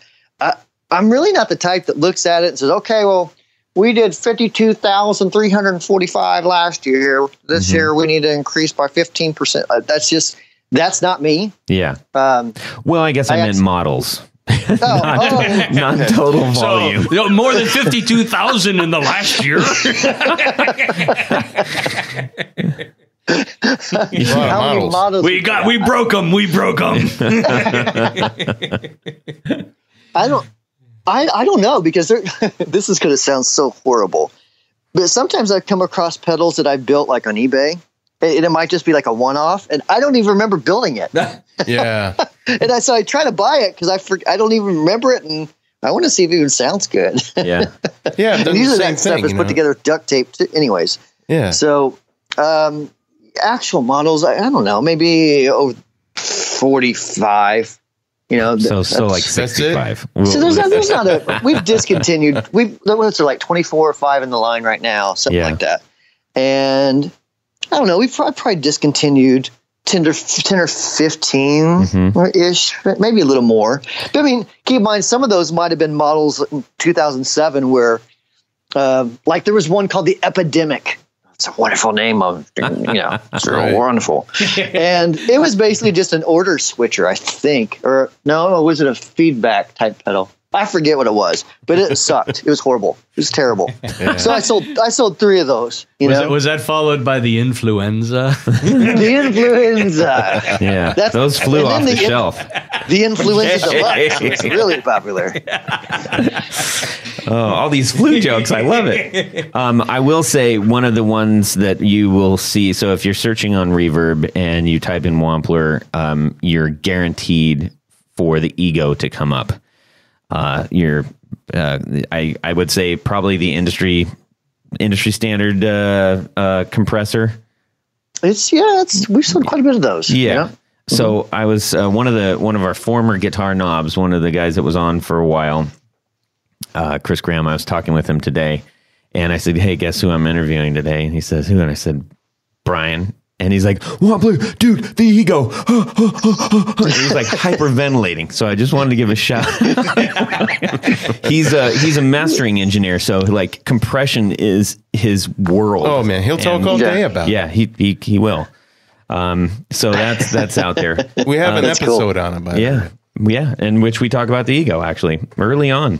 S5: I'm really not the type that looks at it and says, okay, well, we did 52,345 last year. This year we need to increase by 15%. That's not me.
S4: Yeah. Well, I guess I meant models. Not total volume.
S2: So, more than 52,000 in the last year.
S5: How many models?
S2: We broke them.
S5: I don't know, because this is going to sound so horrible, but sometimes I've come across pedals that I've built like on eBay, and it might just be like a one-off, and I don't even remember building it.
S3: Yeah.
S5: And so I try to buy it because I don't even remember it, and I want to see if it even sounds good.
S4: Yeah.
S3: Yeah.
S5: And usually that stuff is put together with duct tape, anyways.
S3: Yeah.
S5: So actual models, I don't know, maybe over 45.
S4: So like 65.
S5: So there's not a. We've discontinued. The ones are like 24 or 5 in the line right now, something like that. And I don't know. We've probably discontinued 10 or 15 ish, maybe a little more. But I mean, keep in mind, some of those might have been models in 2007 where, like, there was one called the Epidemic. It's a wonderful name of, it's real wonderful. And it was basically just an order switcher, I think. Or no, was it a feedback type pedal? I forget what it was, but it sucked. It was horrible. It was terrible. Yeah. So I sold 3 of those.
S2: Was that folled by the Influenza?
S5: The Influenza.
S4: Yeah, those flew off the shelf.
S5: The Influenza Deluxe was really popular.
S4: Oh, all these flu jokes. I love it. I will say one of the ones that you will see. So if you're searching on Reverb and you type in Wampler, you're guaranteed for the Ego to come up. I would say probably the industry standard compressor. We've sold quite a bit of those. Yeah. So I was one of our former guitar knobs, one of the guys that was on for a while, Chris Graham. I was talking with him today, and I said, "Hey, guess who I'm interviewing today?" And he says, "Who?" And I said, "Brian." And he's like, Wampler, dude, the Ego. He's like hyperventilating. So I just wanted to give a shout. He's a mastering engineer, so like compression is his world.
S3: Oh man, he'll talk all day about it.
S4: Yeah, he will. So that's out there.
S3: We have an episode on it, by the way.
S4: Yeah, in which we talk about the Ego actually early on.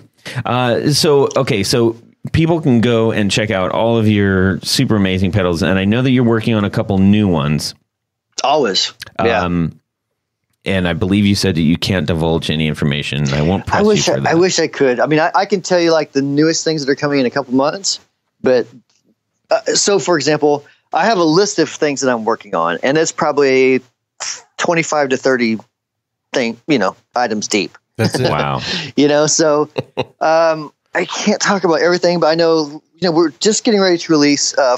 S4: So people can go and check out all of your super amazing pedals, and I know that you're working on a couple new ones.
S5: Always, yeah.
S4: And I believe you said that you can't divulge any information. I won't press you for that.
S5: I wish I could. I mean, I can tell you like the newest things that are coming in a couple months, but so for example, I have a list of things that I'm working on, and it's probably 25 to 30 items deep.
S3: That's it.
S4: Wow.
S5: So I can't talk about everything, but I know, we're just getting ready to release a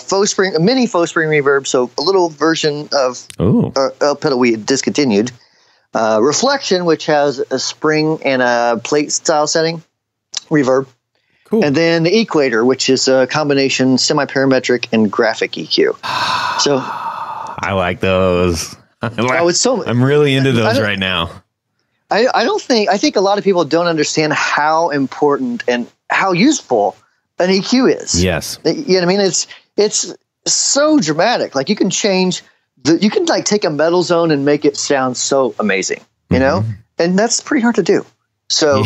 S5: mini faux spring reverb. So a little version of a pedal we discontinued. Reflection, which has a spring and a plate style setting reverb. Cool. And then the Equator, which is a combination semi-parametric and graphic EQ. So
S4: I like those. I'm really into those right now.
S5: I think a lot of people don't understand how important and how useful an EQ is.
S4: Yes.
S5: You know what I mean? It's so dramatic. Like you can like take a metal zone and make it sound so amazing, and that's pretty hard to do. So,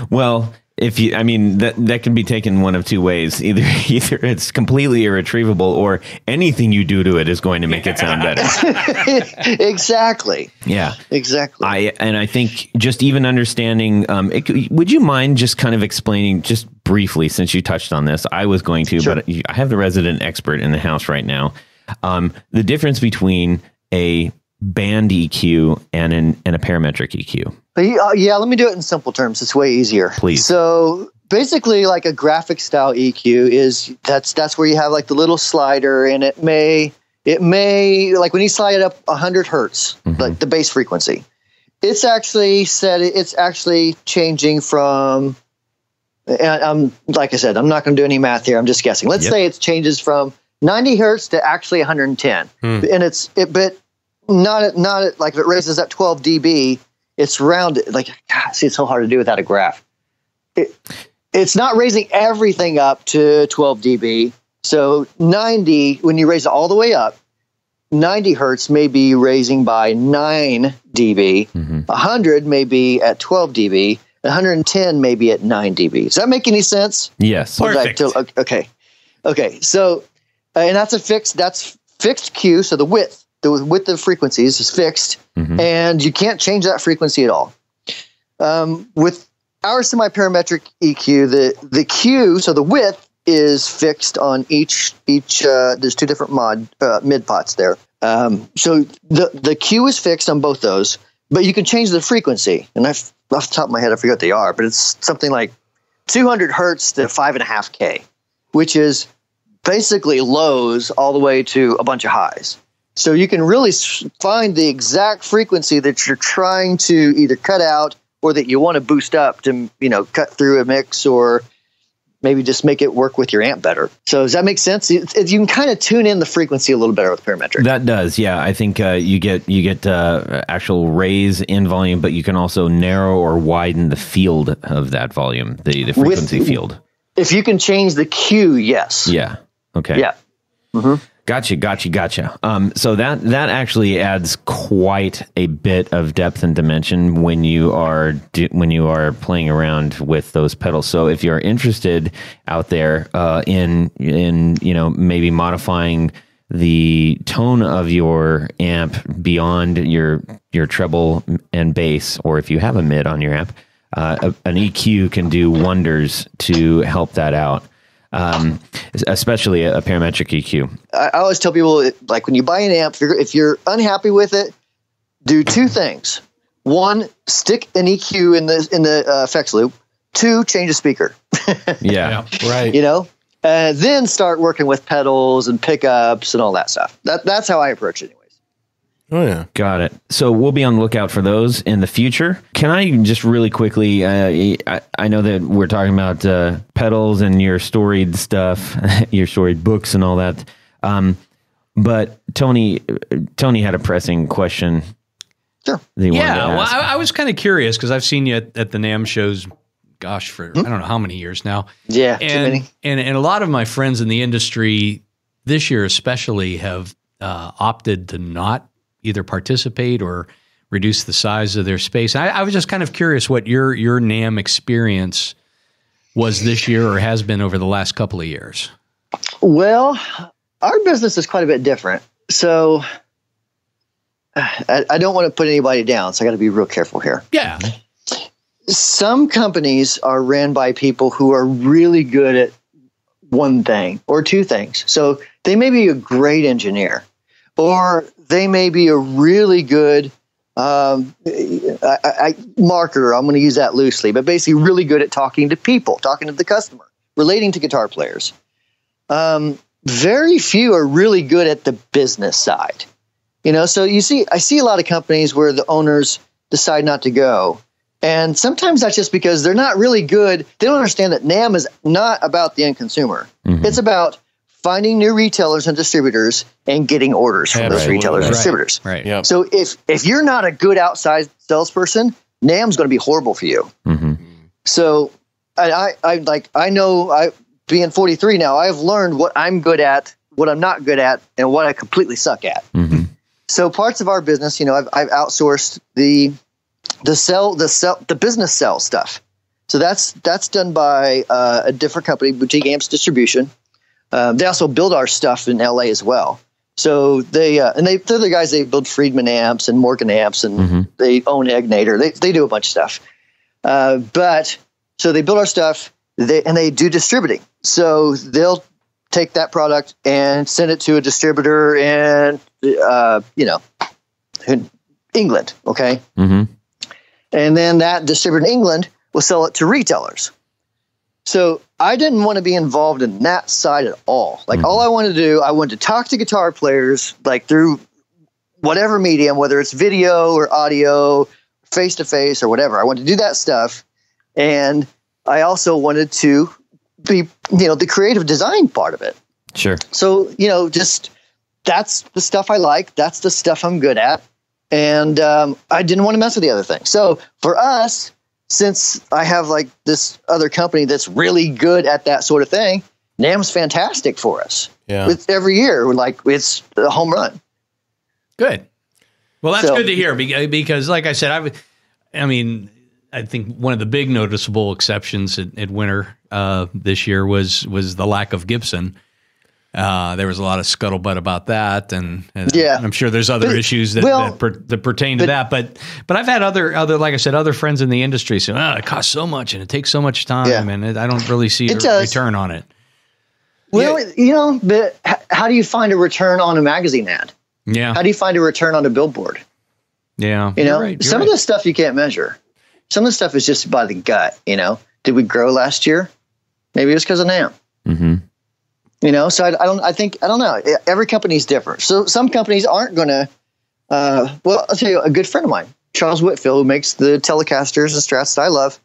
S4: well, that can be taken one of two ways. Either it's completely irretrievable, or anything you do to it is going to make it sound better.
S5: Exactly.
S4: Yeah.
S5: Exactly.
S4: I think just even understanding. Would you mind just kind of explaining just briefly, since you touched on this? I was going to, but I have the resident expert in the house right now. The difference between a band EQ and a parametric EQ.
S5: Yeah, let me do it in simple terms. It's way easier.
S4: Please.
S5: So basically, like a graphic style EQ that's where you have like the little slider, and it may like when you slide it up 100 hertz, like the bass frequency, it's actually changing from. And like I said, I'm not going to do any math here. I'm just guessing. Let's say it changes from 90 hertz to actually 110, and but not like if it raises at 12 dB. It's rounded. Like, God, see, it's so hard to do without a graph. It's not raising everything up to 12 dB. So 90, when you raise it all the way up, 90 hertz may be raising by 9 dB, 100 may be at 12 dB, 110 may be at 9 dB. Does that make any sense?
S4: Yes.
S2: Perfect.
S5: Okay. So, and that's fixed Q. So the width of frequencies is fixed, and you can't change that frequency at all. With our semi-parametric EQ, the Q, so the width is fixed on each. There's two different mid pots there. So the Q is fixed on both those, but you can change the frequency. And off the top of my head, I forget what they are, but it's something like 200 hertz to 5.5K, which is basically lows all the way to a bunch of highs. So you can really find the exact frequency that you're trying to either cut out or that you want to boost up to, cut through a mix or maybe just make it work with your amp better. So does that make sense? You can kind of tune in the frequency a little better with parametric.
S4: That does, yeah. I think you get actual raise in volume, but you can also narrow or widen the field of that volume, the frequency field.
S5: If you can change the Q, yes.
S4: Yeah. Okay.
S5: Yeah. Mm-hmm.
S4: Gotcha. So that actually adds quite a bit of depth and dimension when you are playing around with those pedals. So if you're interested out there in maybe modifying the tone of your amp beyond your treble and bass, or if you have a mid on your amp, an EQ can do wonders to help that out. Especially a parametric EQ.
S5: I always tell people, like, when you buy an amp, if you're unhappy with it, do two things. One, stick an EQ in the effects loop. Two, change the speaker.
S4: Yeah,
S3: right.
S5: Then start working with pedals and pickups and all that stuff. That's how I approach it anyways.
S3: Oh, yeah.
S4: Got it. So we'll be on the lookout for those in the future. Can I just really quickly, I know that we're talking about pedals and your storied stuff, your storied books and all that. But Tony had a pressing question.
S5: Sure.
S2: Well, I was kind of curious because I've seen you at the NAMM shows, gosh, for I don't know how many years now.
S5: Yeah, too many.
S2: And a lot of my friends in the industry this year especially have opted to not either participate or reduce the size of their space. I was just kind of curious what your NAMM experience was this year or has been over the last couple of years.
S5: Well, our business is quite a bit different. So I don't want to put anybody down, so I got to be real careful here.
S2: Yeah.
S5: Some companies are ran by people who are really good at one thing or two things. So they may be a great engineer, or they may be a really good marketer. I'm going to use that loosely, but basically really good at talking to people, talking to the customer, relating to guitar players. Very few are really good at the business side. So I see a lot of companies where the owners decide not to go. And sometimes that's just because they're not really good. They don't understand that NAMM is not about the end consumer. Mm-hmm. It's about finding new retailers and distributors and getting orders from those retailers and distributors.
S2: Right.
S3: Yep.
S5: So if you're not a good outside salesperson, NAMM's going to be horrible for you.
S4: Mm-hmm.
S5: So I know being 43 now, I've learned what I'm good at, what I'm not good at, and what I completely suck at.
S4: Mm-hmm.
S5: So parts of our business, I've outsourced the business sales stuff. So that's done by a different company, Boutique Amps Distribution. They also build our stuff in LA as well. So they're the guys, they build Friedman amps and Morgan amps, and they own Egnator. They do a bunch of stuff. So they build our stuff, they do distributing. So they'll take that product and send it to a distributor in, England. Okay.
S4: Mm-hmm.
S5: And then that distributor in England will sell it to retailers. So I didn't want to be involved in that side at all. Like all I wanted to do, I wanted to talk to guitar players, like through whatever medium, whether it's video or audio, face to face or whatever. I wanted to do that stuff. And I also wanted to be, the creative design part of it.
S4: Sure.
S5: So, just that's the stuff I like. That's the stuff I'm good at. And I didn't want to mess with the other thing. So for us, since I have like this other company that's really good at that sort of thing, NAMM's fantastic for us.
S3: Yeah.
S5: Every year, it's a home run.
S2: Good. Well, that's
S5: So-
S2: good to hear because, like I said, I think one of the big noticeable exceptions at Winter this year was the lack of Gibson. There was a lot of scuttlebutt about that, and I'm sure there's other issues that pertain to that. But I've had other like I said, other friends in the industry say, "Oh, it costs so much and it takes so much time, and I don't really see a return on it."
S5: Well, but how do you find a return on a magazine ad?
S2: Yeah.
S5: How do you find a return on a billboard?
S2: Yeah.
S5: Some of the stuff you can't measure. Some of the stuff is just by the gut. Did we grow last year? Maybe it was because of NAMM.
S4: Mm-hmm.
S5: So I don't know. Every company is different. So some companies aren't going to, I'll tell you, a good friend of mine, Charles Whitfield, who makes the Telecasters and Strats that I love,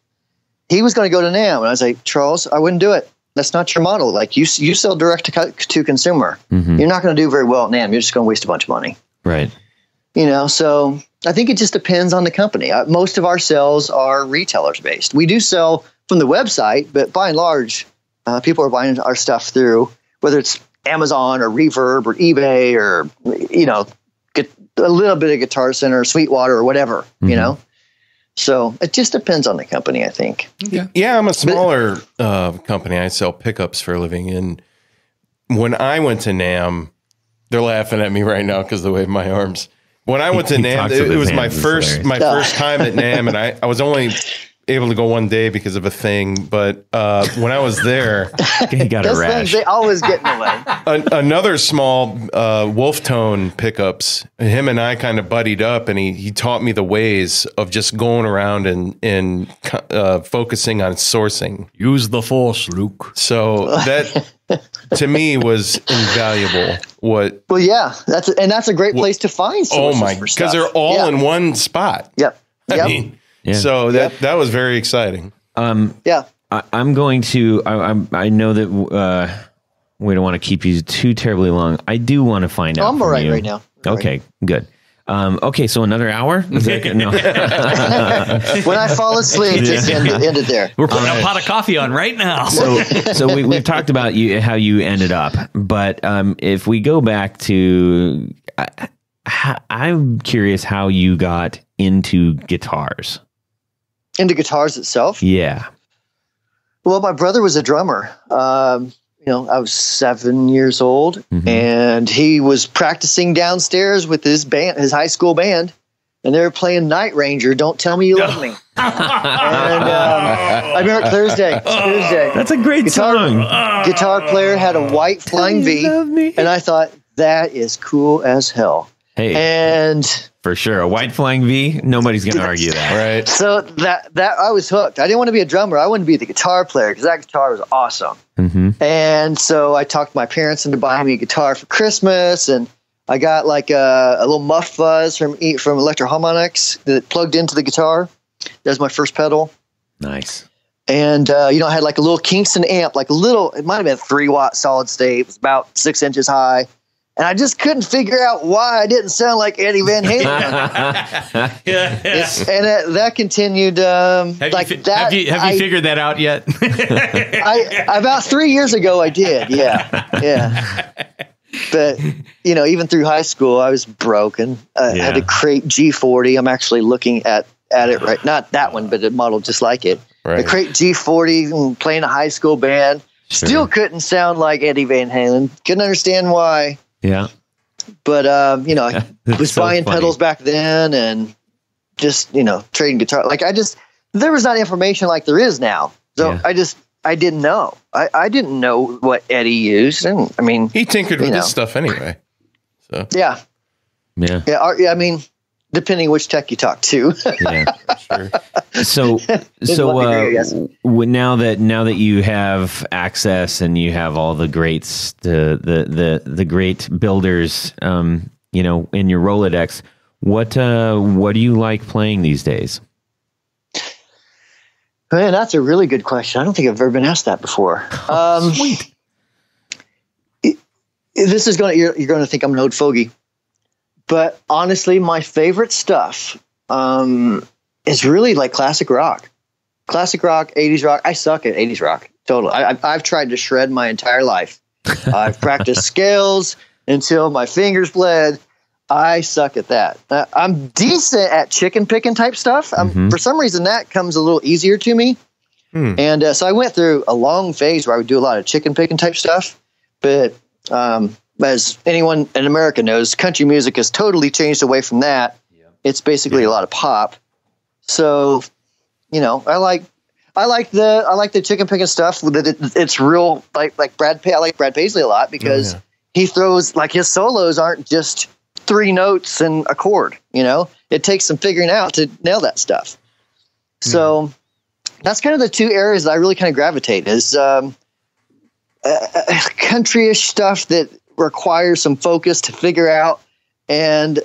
S5: he was going to go to NAMM. And I was like, Charles, I wouldn't do it. That's not your model. Like you sell direct to consumer.
S4: Mm-hmm.
S5: You're not going to do very well at NAMM. You're just going to waste a bunch of money.
S4: Right.
S5: So I think it just depends on the company. Most of our sales are retailers based. We do sell from the website, but by and large, people are buying our stuff through, whether it's Amazon or Reverb or eBay or, get a little bit of Guitar Center, Sweetwater or whatever, So it just depends on the company, I think.
S3: Yeah, I'm a smaller company. I sell pickups for a living. And when I went to NAMM, they're laughing at me right now because of the way of my arms. When I went to NAMM, it was my first time at NAMM, and I was only able to go one day because of a thing. But when I was there,
S4: he got a rash.
S5: Things, they always get in the way.
S3: Another small Wolf Tone pickups. Him and I kind of buddied up, and he taught me the ways of just going around and focusing on sourcing.
S2: Use the force, Luke.
S3: So that to me was invaluable.
S5: Well, yeah, that's a great place to find sources for stuff.
S3: Because they're all in one spot.
S5: Yep.
S3: I mean, so that was very exciting.
S4: I'm going to. I know that we don't want to keep you too terribly long. I do want to find out.
S5: I'm all right now.
S4: Okay, good. Okay, so another hour? Is that good? No.
S5: When I fall asleep, just end it there.
S2: We're putting a pot of coffee on right now.
S4: So we've talked about how you ended up, but if we go back to, I'm curious how you got into guitars.
S5: Into guitars itself?
S4: Yeah.
S5: Well, my brother was a drummer. I was 7 years old, and he was practicing downstairs with his band, his high school band, and they were playing Night Ranger, Don't Tell Me You Love Me. And I remember Thursday.
S4: That's a great song.
S5: Guitar player had a white Flying V, and I thought, that is cool as hell.
S4: Hey,
S5: and
S4: for sure, a white Flying V, nobody's going to argue that.
S3: Right.
S5: So that I was hooked. I didn't want to be a drummer. I wanted to be the guitar player because that guitar was awesome. And so I talked my parents into buying me a guitar for Christmas, and I got like a little muff fuzz from Electro Harmonics that plugged into the guitar. That was my first pedal.
S4: Nice.
S5: And I had like a little Kingston amp, like it might have been 3-watt solid state. It was about 6 inches high. And I just couldn't figure out why I didn't sound like Eddie Van Halen. And that continued. Have
S2: you figured that out yet?
S5: About 3 years ago, I did. Yeah. But even through high school, I was broken. I had a Crate G40. I'm actually looking at it right. Not that one, but a model just like it.
S3: Right.
S5: A Crate G40, and playing a high school band. Sure. Still couldn't sound like Eddie Van Halen. Couldn't understand why.
S4: Yeah.
S5: But, I was buying pedals back then and just, trading guitar. Like there was not information like there is now. So I didn't know. I didn't know what Eddie used. And I mean,
S3: he tinkered with this stuff anyway. So
S5: Yeah. I mean, depending which tech you talk to.
S4: Yeah,
S3: sure.
S4: So now that you have access and you have all the greats, the great builders, in your Rolodex, what do you like playing these days?
S5: Man, that's a really good question. I don't think I've ever been asked that before.
S4: Sweet.
S5: This is you're going to think I'm an old fogey. But honestly, my favorite stuff is really like classic rock, 80s rock. I suck at 80s rock. Totally. I've tried to shred my entire life. I've practiced scales until my fingers bled. I suck at that. I'm decent at chicken picking type stuff. For some reason, that comes a little easier to me. And so I went through a long phase where I would do a lot of chicken picking type stuff. But as anyone in America knows, country music has totally changed away from that. Yeah. It's basically a lot of pop. So, you know, I like the chicken picking stuff. It's real like Brad. I like Brad Paisley a lot because he throws, like, his solos aren't just 3 notes and a chord. You know, it takes some figuring out to nail that stuff. So that's kind of the 2 areas that I really kind of gravitate is countryish stuff that requires some focus to figure out, and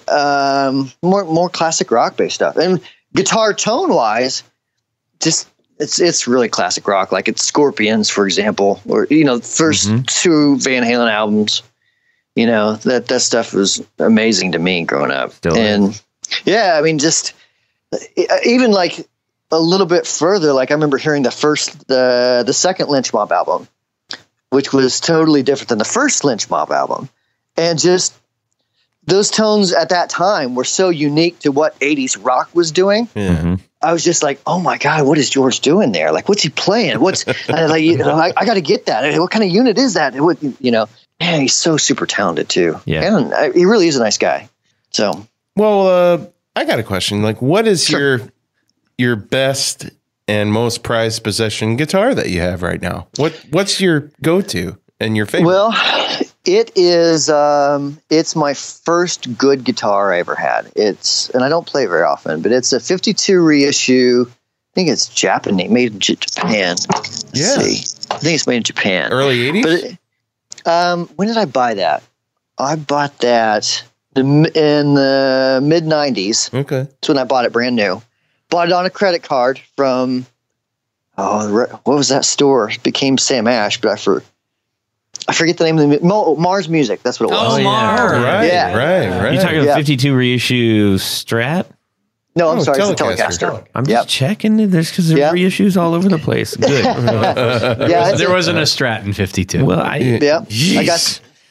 S5: more classic rock based stuff. And guitar tone wise, just it's really classic rock, like it's Scorpions, for example, or, you know, first 2 Van Halen albums. You know, that stuff was amazing to me growing up. Yeah, I mean, just even like a little bit further, like I remember hearing the second Lynch Mob album, which was totally different than the first Lynch Mob album. And just those tones at that time were so unique to what 80s rock was doing. I was just like, oh my God, what is George doing there? Like, what's he playing? What's like, you know, I got to get that. What kind of unit is that? What, you know, man, he's so super talented too. Yeah. And he really is a nice guy. So,
S3: well, I got a question. Like, what is your best and most prized possession guitar that you have right now? What's your go-to and your favorite?
S5: Well, it is, it's my first good guitar I ever had. And I don't play very often, but it's a 52 reissue. I think it's Japanese, made in Japan. Let's see. I think it's made in Japan.
S3: Early 80s?
S5: But when did I buy that? I bought that in the mid 90s. Okay. That's when I bought it brand new. Bought it on a credit card from, what was that store? It became Sam Ash, but I forget the name of the Mars Music. That's what it was.
S2: Oh, Mars.
S3: Right.
S4: You talking about 52 reissue Strat?
S5: No, I'm sorry. It's a Telecaster.
S4: I'm just checking. There's reissues all over the place. Good.
S2: There wasn't a Strat in 52.
S4: Well,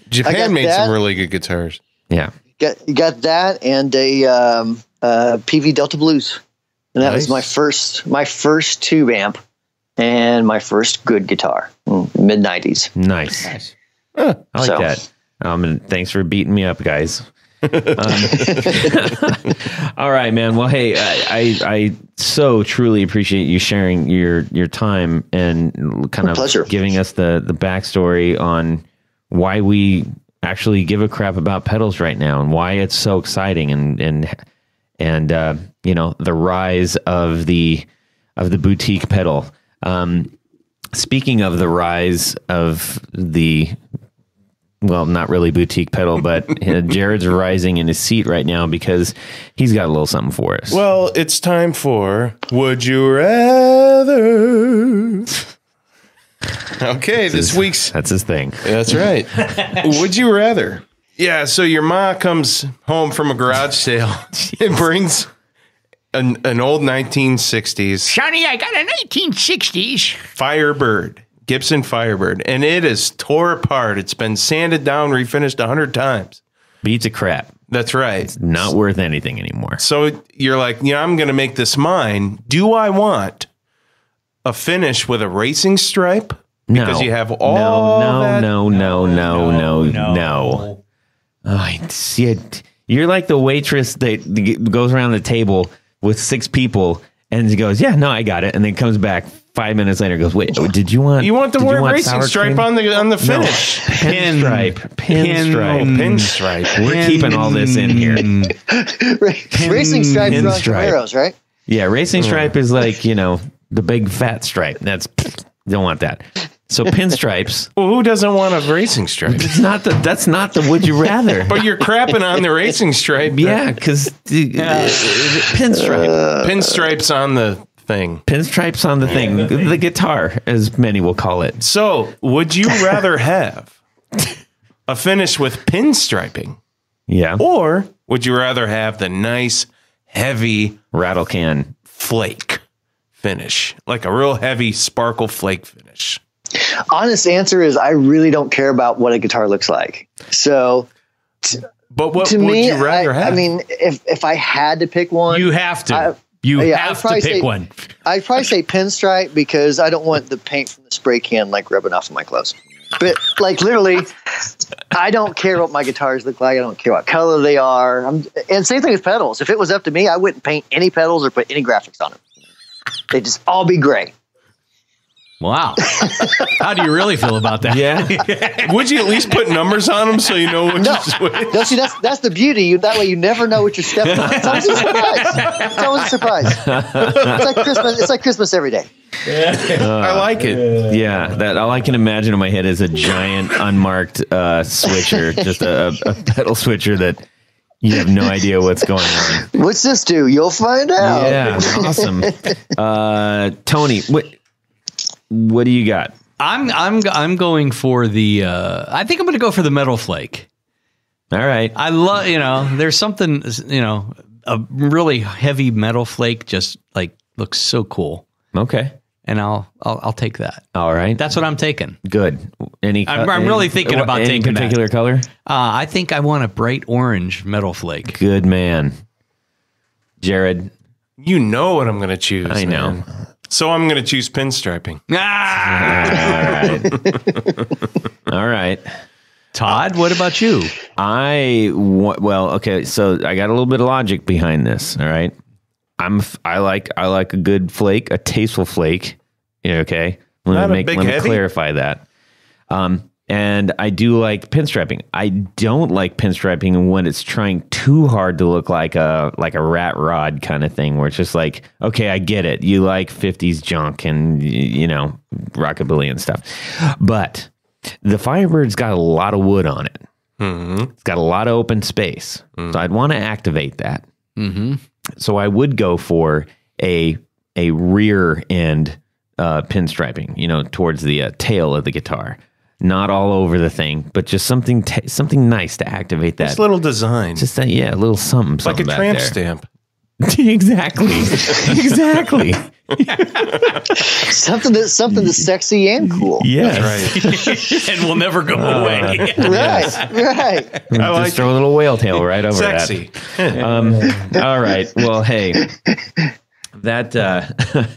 S3: Japan made some really good guitars.
S4: Yeah.
S5: You got that and a PV Delta Blues. And that was my first tube amp and my first good guitar, mid 90s.
S4: Nice. I like that. And thanks for beating me up, guys. All right, man. Well, hey, I so truly appreciate you sharing your time and kind of giving us the backstory on why we actually give a crap about pedals right now and why it's so exciting and you know, the rise of the boutique pedal. Speaking of the rise of the, well, not really boutique pedal, but Jared's rising in his seat right now because he's got a little something for us.
S3: Well, it's time for Would You Rather? Okay, this week's...
S4: That's his thing.
S3: That's right. Would you rather? Yeah, so your ma comes home from a garage sale and brings an old 1960s...
S2: Sonny, I got a 1960s.
S3: Firebird. Gibson Firebird. And it is tore apart. It's been sanded down, refinished 100 times.
S4: Beats a crap.
S3: That's right.
S4: It's not worth anything anymore.
S3: So you're like, yeah, I'm going to make this mine. Do I want a finish with a racing stripe? Because you have all
S4: No. Oh, I see it. You're like the waitress that goes around the table with 6 people and goes, yeah, no, I got it. And then comes back 5 minutes later and goes, wait, did you want...
S3: You want the word racing stripe on the finish.
S4: No. Pinstripe. We're keeping all this in here.
S5: Racing stripe is on Camaros, right?
S4: Yeah, racing stripe is like, you know, the big fat stripe. Don't want that. So pinstripes.
S3: Well, who doesn't want a racing stripe?
S4: That's not the would you rather.
S3: But you're crapping on the racing stripe.
S4: Yeah, because
S3: pinstripes on the thing.
S4: Pinstripes on the thing. The guitar, as many will call it.
S3: So, would you rather have a finish with pinstriping?
S4: Yeah.
S3: Or would you rather have the nice, heavy
S4: rattle can
S3: flake finish? Like a real heavy sparkle flake finish.
S5: Honest answer is I really don't care about what a guitar looks like. So
S3: But what
S5: To
S3: would
S5: me,
S3: you rather have?
S5: I mean, if I had to pick one,
S2: You have to.
S5: I'd
S2: have to
S5: probably
S2: pick
S5: say-
S2: one.
S5: I'd probably say pinstripe because I don't want the paint from the spray can like rubbing off of my clothes. But like literally, I don't care what my guitars look like. I don't care what color they are. And same thing with pedals. If it was up to me, I wouldn't paint any pedals or put any graphics on them. They'd just all be gray.
S2: Wow. How do you really feel about that?
S4: Yeah.
S3: Would you at least put numbers on them so you know what
S5: No,
S3: to switch?
S5: no, see that's the beauty. That way you never know what you're stepping on. It's always a surprise. It's always a surprise. It's like Christmas. It's like Christmas every day.
S3: I like it.
S4: Yeah, that all I can imagine in my head is a giant unmarked switcher, just a pedal switcher that you have no idea what's going on.
S5: What's this do? You'll find out.
S4: Yeah, awesome. Tony, what do you got?
S2: I'm going for the. I think I'm going to go for the metal flake.
S4: All right.
S2: I love. There's something. A really heavy metal flake just like looks so cool,
S4: Okay.
S2: and I'll take that.
S4: All right.
S2: That's what I'm taking.
S4: Good.
S2: I'm really thinking about
S4: any
S2: taking that.
S4: particular color?
S2: I think I want a bright orange metal flake.
S4: Good man. Jared.
S3: You know what I'm going to choose.
S4: I know.
S3: man. So I'm going to choose pinstriping.
S2: Ah!
S4: All right.
S2: Todd, what about you?
S4: Okay, so I got a little bit of logic behind this, all right? I like a good flake, a tasteful flake. Yeah, okay. Let me clarify that. And I do like pinstriping. I don't like pinstriping when it's trying too hard to look like a rat rod kind of thing, where it's just like, okay, I get it. You like 50s junk and rockabilly and stuff. But the Firebird's got a lot of wood on it. Mm-hmm. It's got a lot of open space. Mm-hmm. So I'd want to activate that. Mm-hmm. So I would go for a rear end pinstriping, towards the tail of the guitar. Not all over the thing, but just something nice to activate that.
S3: This little design.
S4: Just a little something
S3: like a
S4: back
S3: tramp
S4: there.
S3: stamp.
S4: Exactly. Exactly.
S5: Something that's sexy and cool.
S4: Yes.
S3: Right.
S2: And will never go away.
S5: Right.
S4: Just throw a little whale tail right over
S3: Sexy.
S4: that. All right. Well, hey, that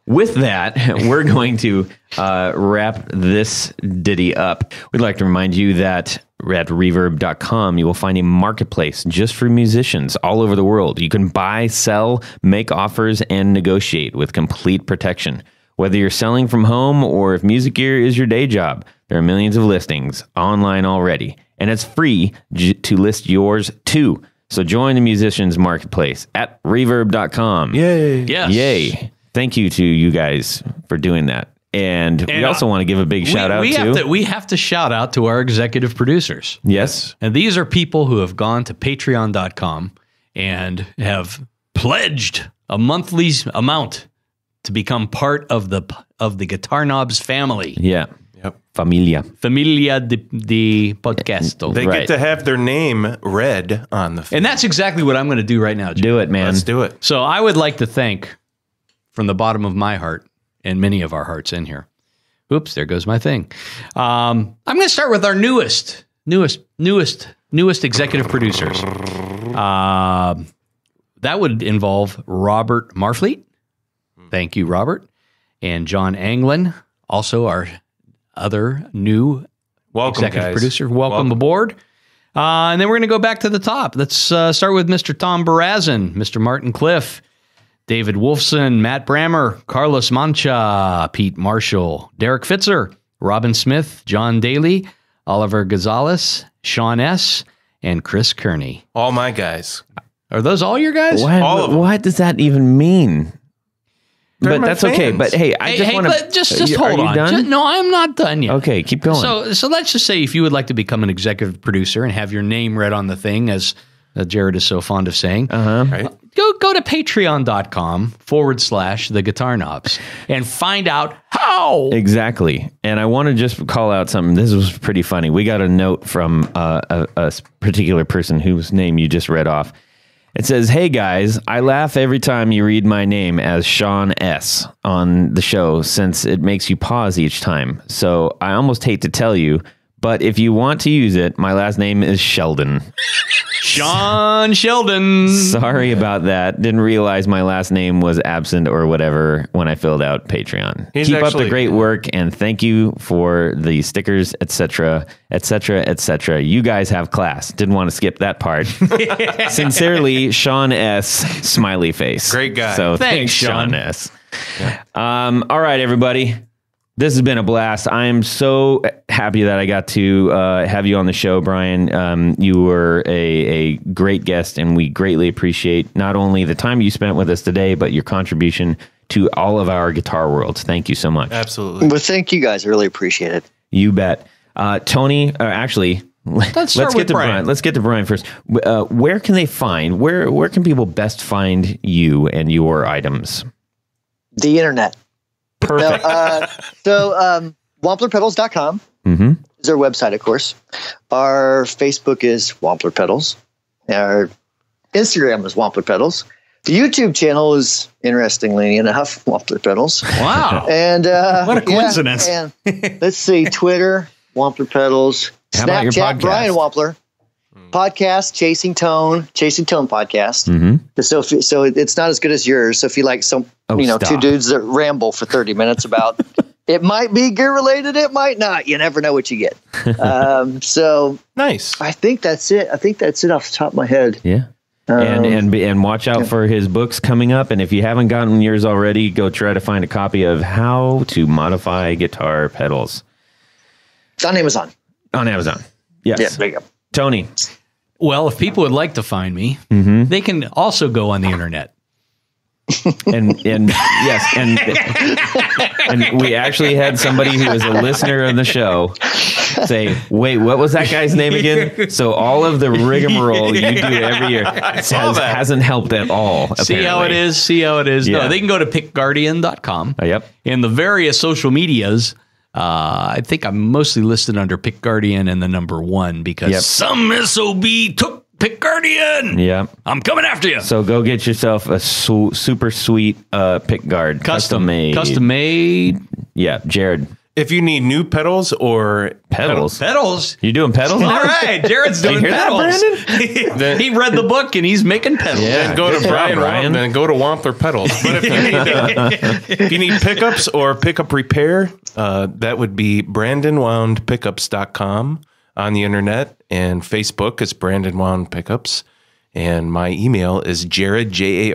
S4: with that, we're going to wrap this ditty up. We'd like to remind you that at reverb.com, you will find a marketplace just for musicians all over the world. You can buy, sell, make offers, and negotiate with complete protection. Whether you're selling from home or if music gear is your day job, there are millions of listings online already. And it's free to list yours too. So join the musicians marketplace at reverb.com.
S3: Yay.
S2: Yes.
S4: Yay. Thank you to you guys for doing that. And we also want to give a big shout out to...
S2: We have to shout out to our executive producers.
S4: Yes.
S2: And these are people who have gone to patreon.com and have pledged a monthly amount to become part of the Guitar Knobs family.
S4: Yeah.
S3: Yep.
S4: Familia
S2: de Podcasto.
S3: They
S4: Right.
S3: get to have their name read on the...
S2: And that's exactly what I'm going to do right now, Jim.
S4: Do it, man.
S3: Let's do it.
S2: So I would like to thank, from the bottom of my heart, and many of our hearts in here. Oops, there goes my thing. I'm going to start with our newest executive producers. That would involve Robert Marfleet. Thank you, Robert. And John Anglin, also our other new executive producer. Welcome aboard. And then we're going to go back to the top. Let's start with Mr. Tom Barazin, Mr. Martin Cliff, David Wolfson, Matt Brammer, Carlos Mancha, Pete Marshall, Derek Fitzer, Robin Smith, John Daly, Oliver Gonzalez, Sean S., and Chris Kearney.
S3: All my guys.
S2: Are those all your guys?
S4: What does that even mean?
S3: They're
S4: But that's
S3: my
S4: okay.
S3: fans.
S4: But hey, I just want to...
S2: Just hold on.
S4: Done?
S2: No, I'm not done yet.
S4: Okay, keep going.
S2: So let's just say if you would like to become an executive producer and have your name read on the thing, as Jared is so fond of saying,
S3: Right.
S2: go to patreon.com/the Guitar Knobs and find out how.
S4: Exactly. And I want to just call out something. This was pretty funny. We got a note from a particular person whose name you just read off. It says, "Hey guys, I laugh every time you read my name as Sean S. on the show since it makes you pause each time. So I almost hate to tell you, But if you want to use it, my last name is Sheldon.
S2: Sean Sheldon.
S4: Sorry about that. Didn't realize my last name was absent or whatever when I filled out Patreon. Keep up the great work, and thank you for the stickers, etc., etc., etc. You guys have class. Didn't want to skip that part. Sincerely, Sean S. Smiley face.
S3: Great guy.
S4: So
S2: Thanks,
S4: Sean
S2: Sean.
S4: S. Yeah. All right, everybody. This has been a blast. I am so happy that I got to have you on the show, Brian. You were a great guest, and we greatly appreciate not only the time you spent with us today, but your contribution to all of our guitar worlds. Thank you so much.
S3: Absolutely.
S5: Well, thank you guys. I really appreciate it.
S4: You bet. Tony, actually, let's get to Brian. Let's get to Brian first. Where can they find, where can people best find you and your items?
S5: The internet.
S4: Perfect.
S5: Wamplerpedals.com is our website, of course. Our Facebook is Wampler Pedals. Our Instagram is Wampler Pedals. The YouTube channel is, interestingly enough, Wampler Pedals.
S2: Wow.
S5: And
S2: what a coincidence.
S5: Yeah, and let's see, Twitter, Wampler Pedals.
S4: How about your
S5: Snapchat,
S4: podcast?
S5: Brian Wampler. Podcast, Chasing Tone podcast. So it's not as good as yours. So if you like two dudes that ramble for 30 minutes about, it might be gear related, it might not. You never know what you get. So
S3: nice.
S5: I think that's it. off the top of my head.
S4: Yeah. And watch out for his books coming up. And if you haven't gotten yours already, go try to find a copy of How to Modify Guitar Pedals.
S5: It's on Amazon.
S4: On Amazon. Yes.
S5: Yeah, there you go.
S4: Tony.
S2: Well, if people would like to find me, they can also go on the internet.
S4: And yes, and we actually had somebody who was a listener of the show say, "Wait, what was that guy's name again?" So all of the rigmarole you do every year hasn't helped at all.
S2: See how it is.
S4: Yeah.
S2: No, they can go to pickguardian.com.
S4: Yep.
S2: In the various social medias. I think I'm mostly listed under Pick Guardian and the number 1 because some SOB took Pick Guardian.
S4: Yeah.
S2: I'm coming after you.
S4: So go get yourself a super sweet pick guard. Custom made. Yeah, Jared.
S3: If you need new pedals or
S2: Pedals.
S4: You doing pedals now?
S2: All right. Jared's doing
S4: hear that,
S2: pedals.
S3: Then-
S2: He read the book and he's making pedals.
S4: Yeah.
S3: then go to
S4: Good job,
S3: Brian, then go to Wampler Pedals. But if you need pickups or pickup repair, that would be BrandonWoundPickups.com on the internet, and Facebook is Brandon Wound Pickups, and my email is Jared Jared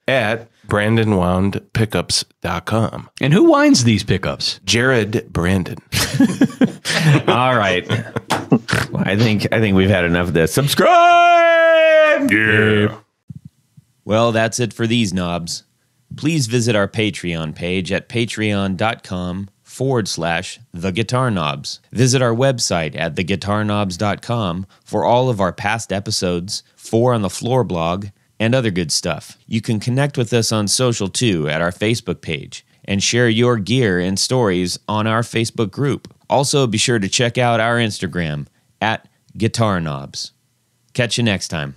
S3: at BrandonWoundPickups.com.
S2: And who winds these pickups?
S3: Jared Brandon.
S4: All right. I think we've had enough of this. Subscribe.
S3: Yeah.
S1: Well, that's it for these knobs. Please visit our Patreon page at patreon.com/The Guitar Knobs. Visit our website at theguitarknobs.com for all of our past episodes, 4 on the Floor blog, and other good stuff. You can connect with us on social too at our Facebook page and share your gear and stories on our Facebook group. Also, be sure to check out our Instagram at Guitar Knobs. Catch you next time.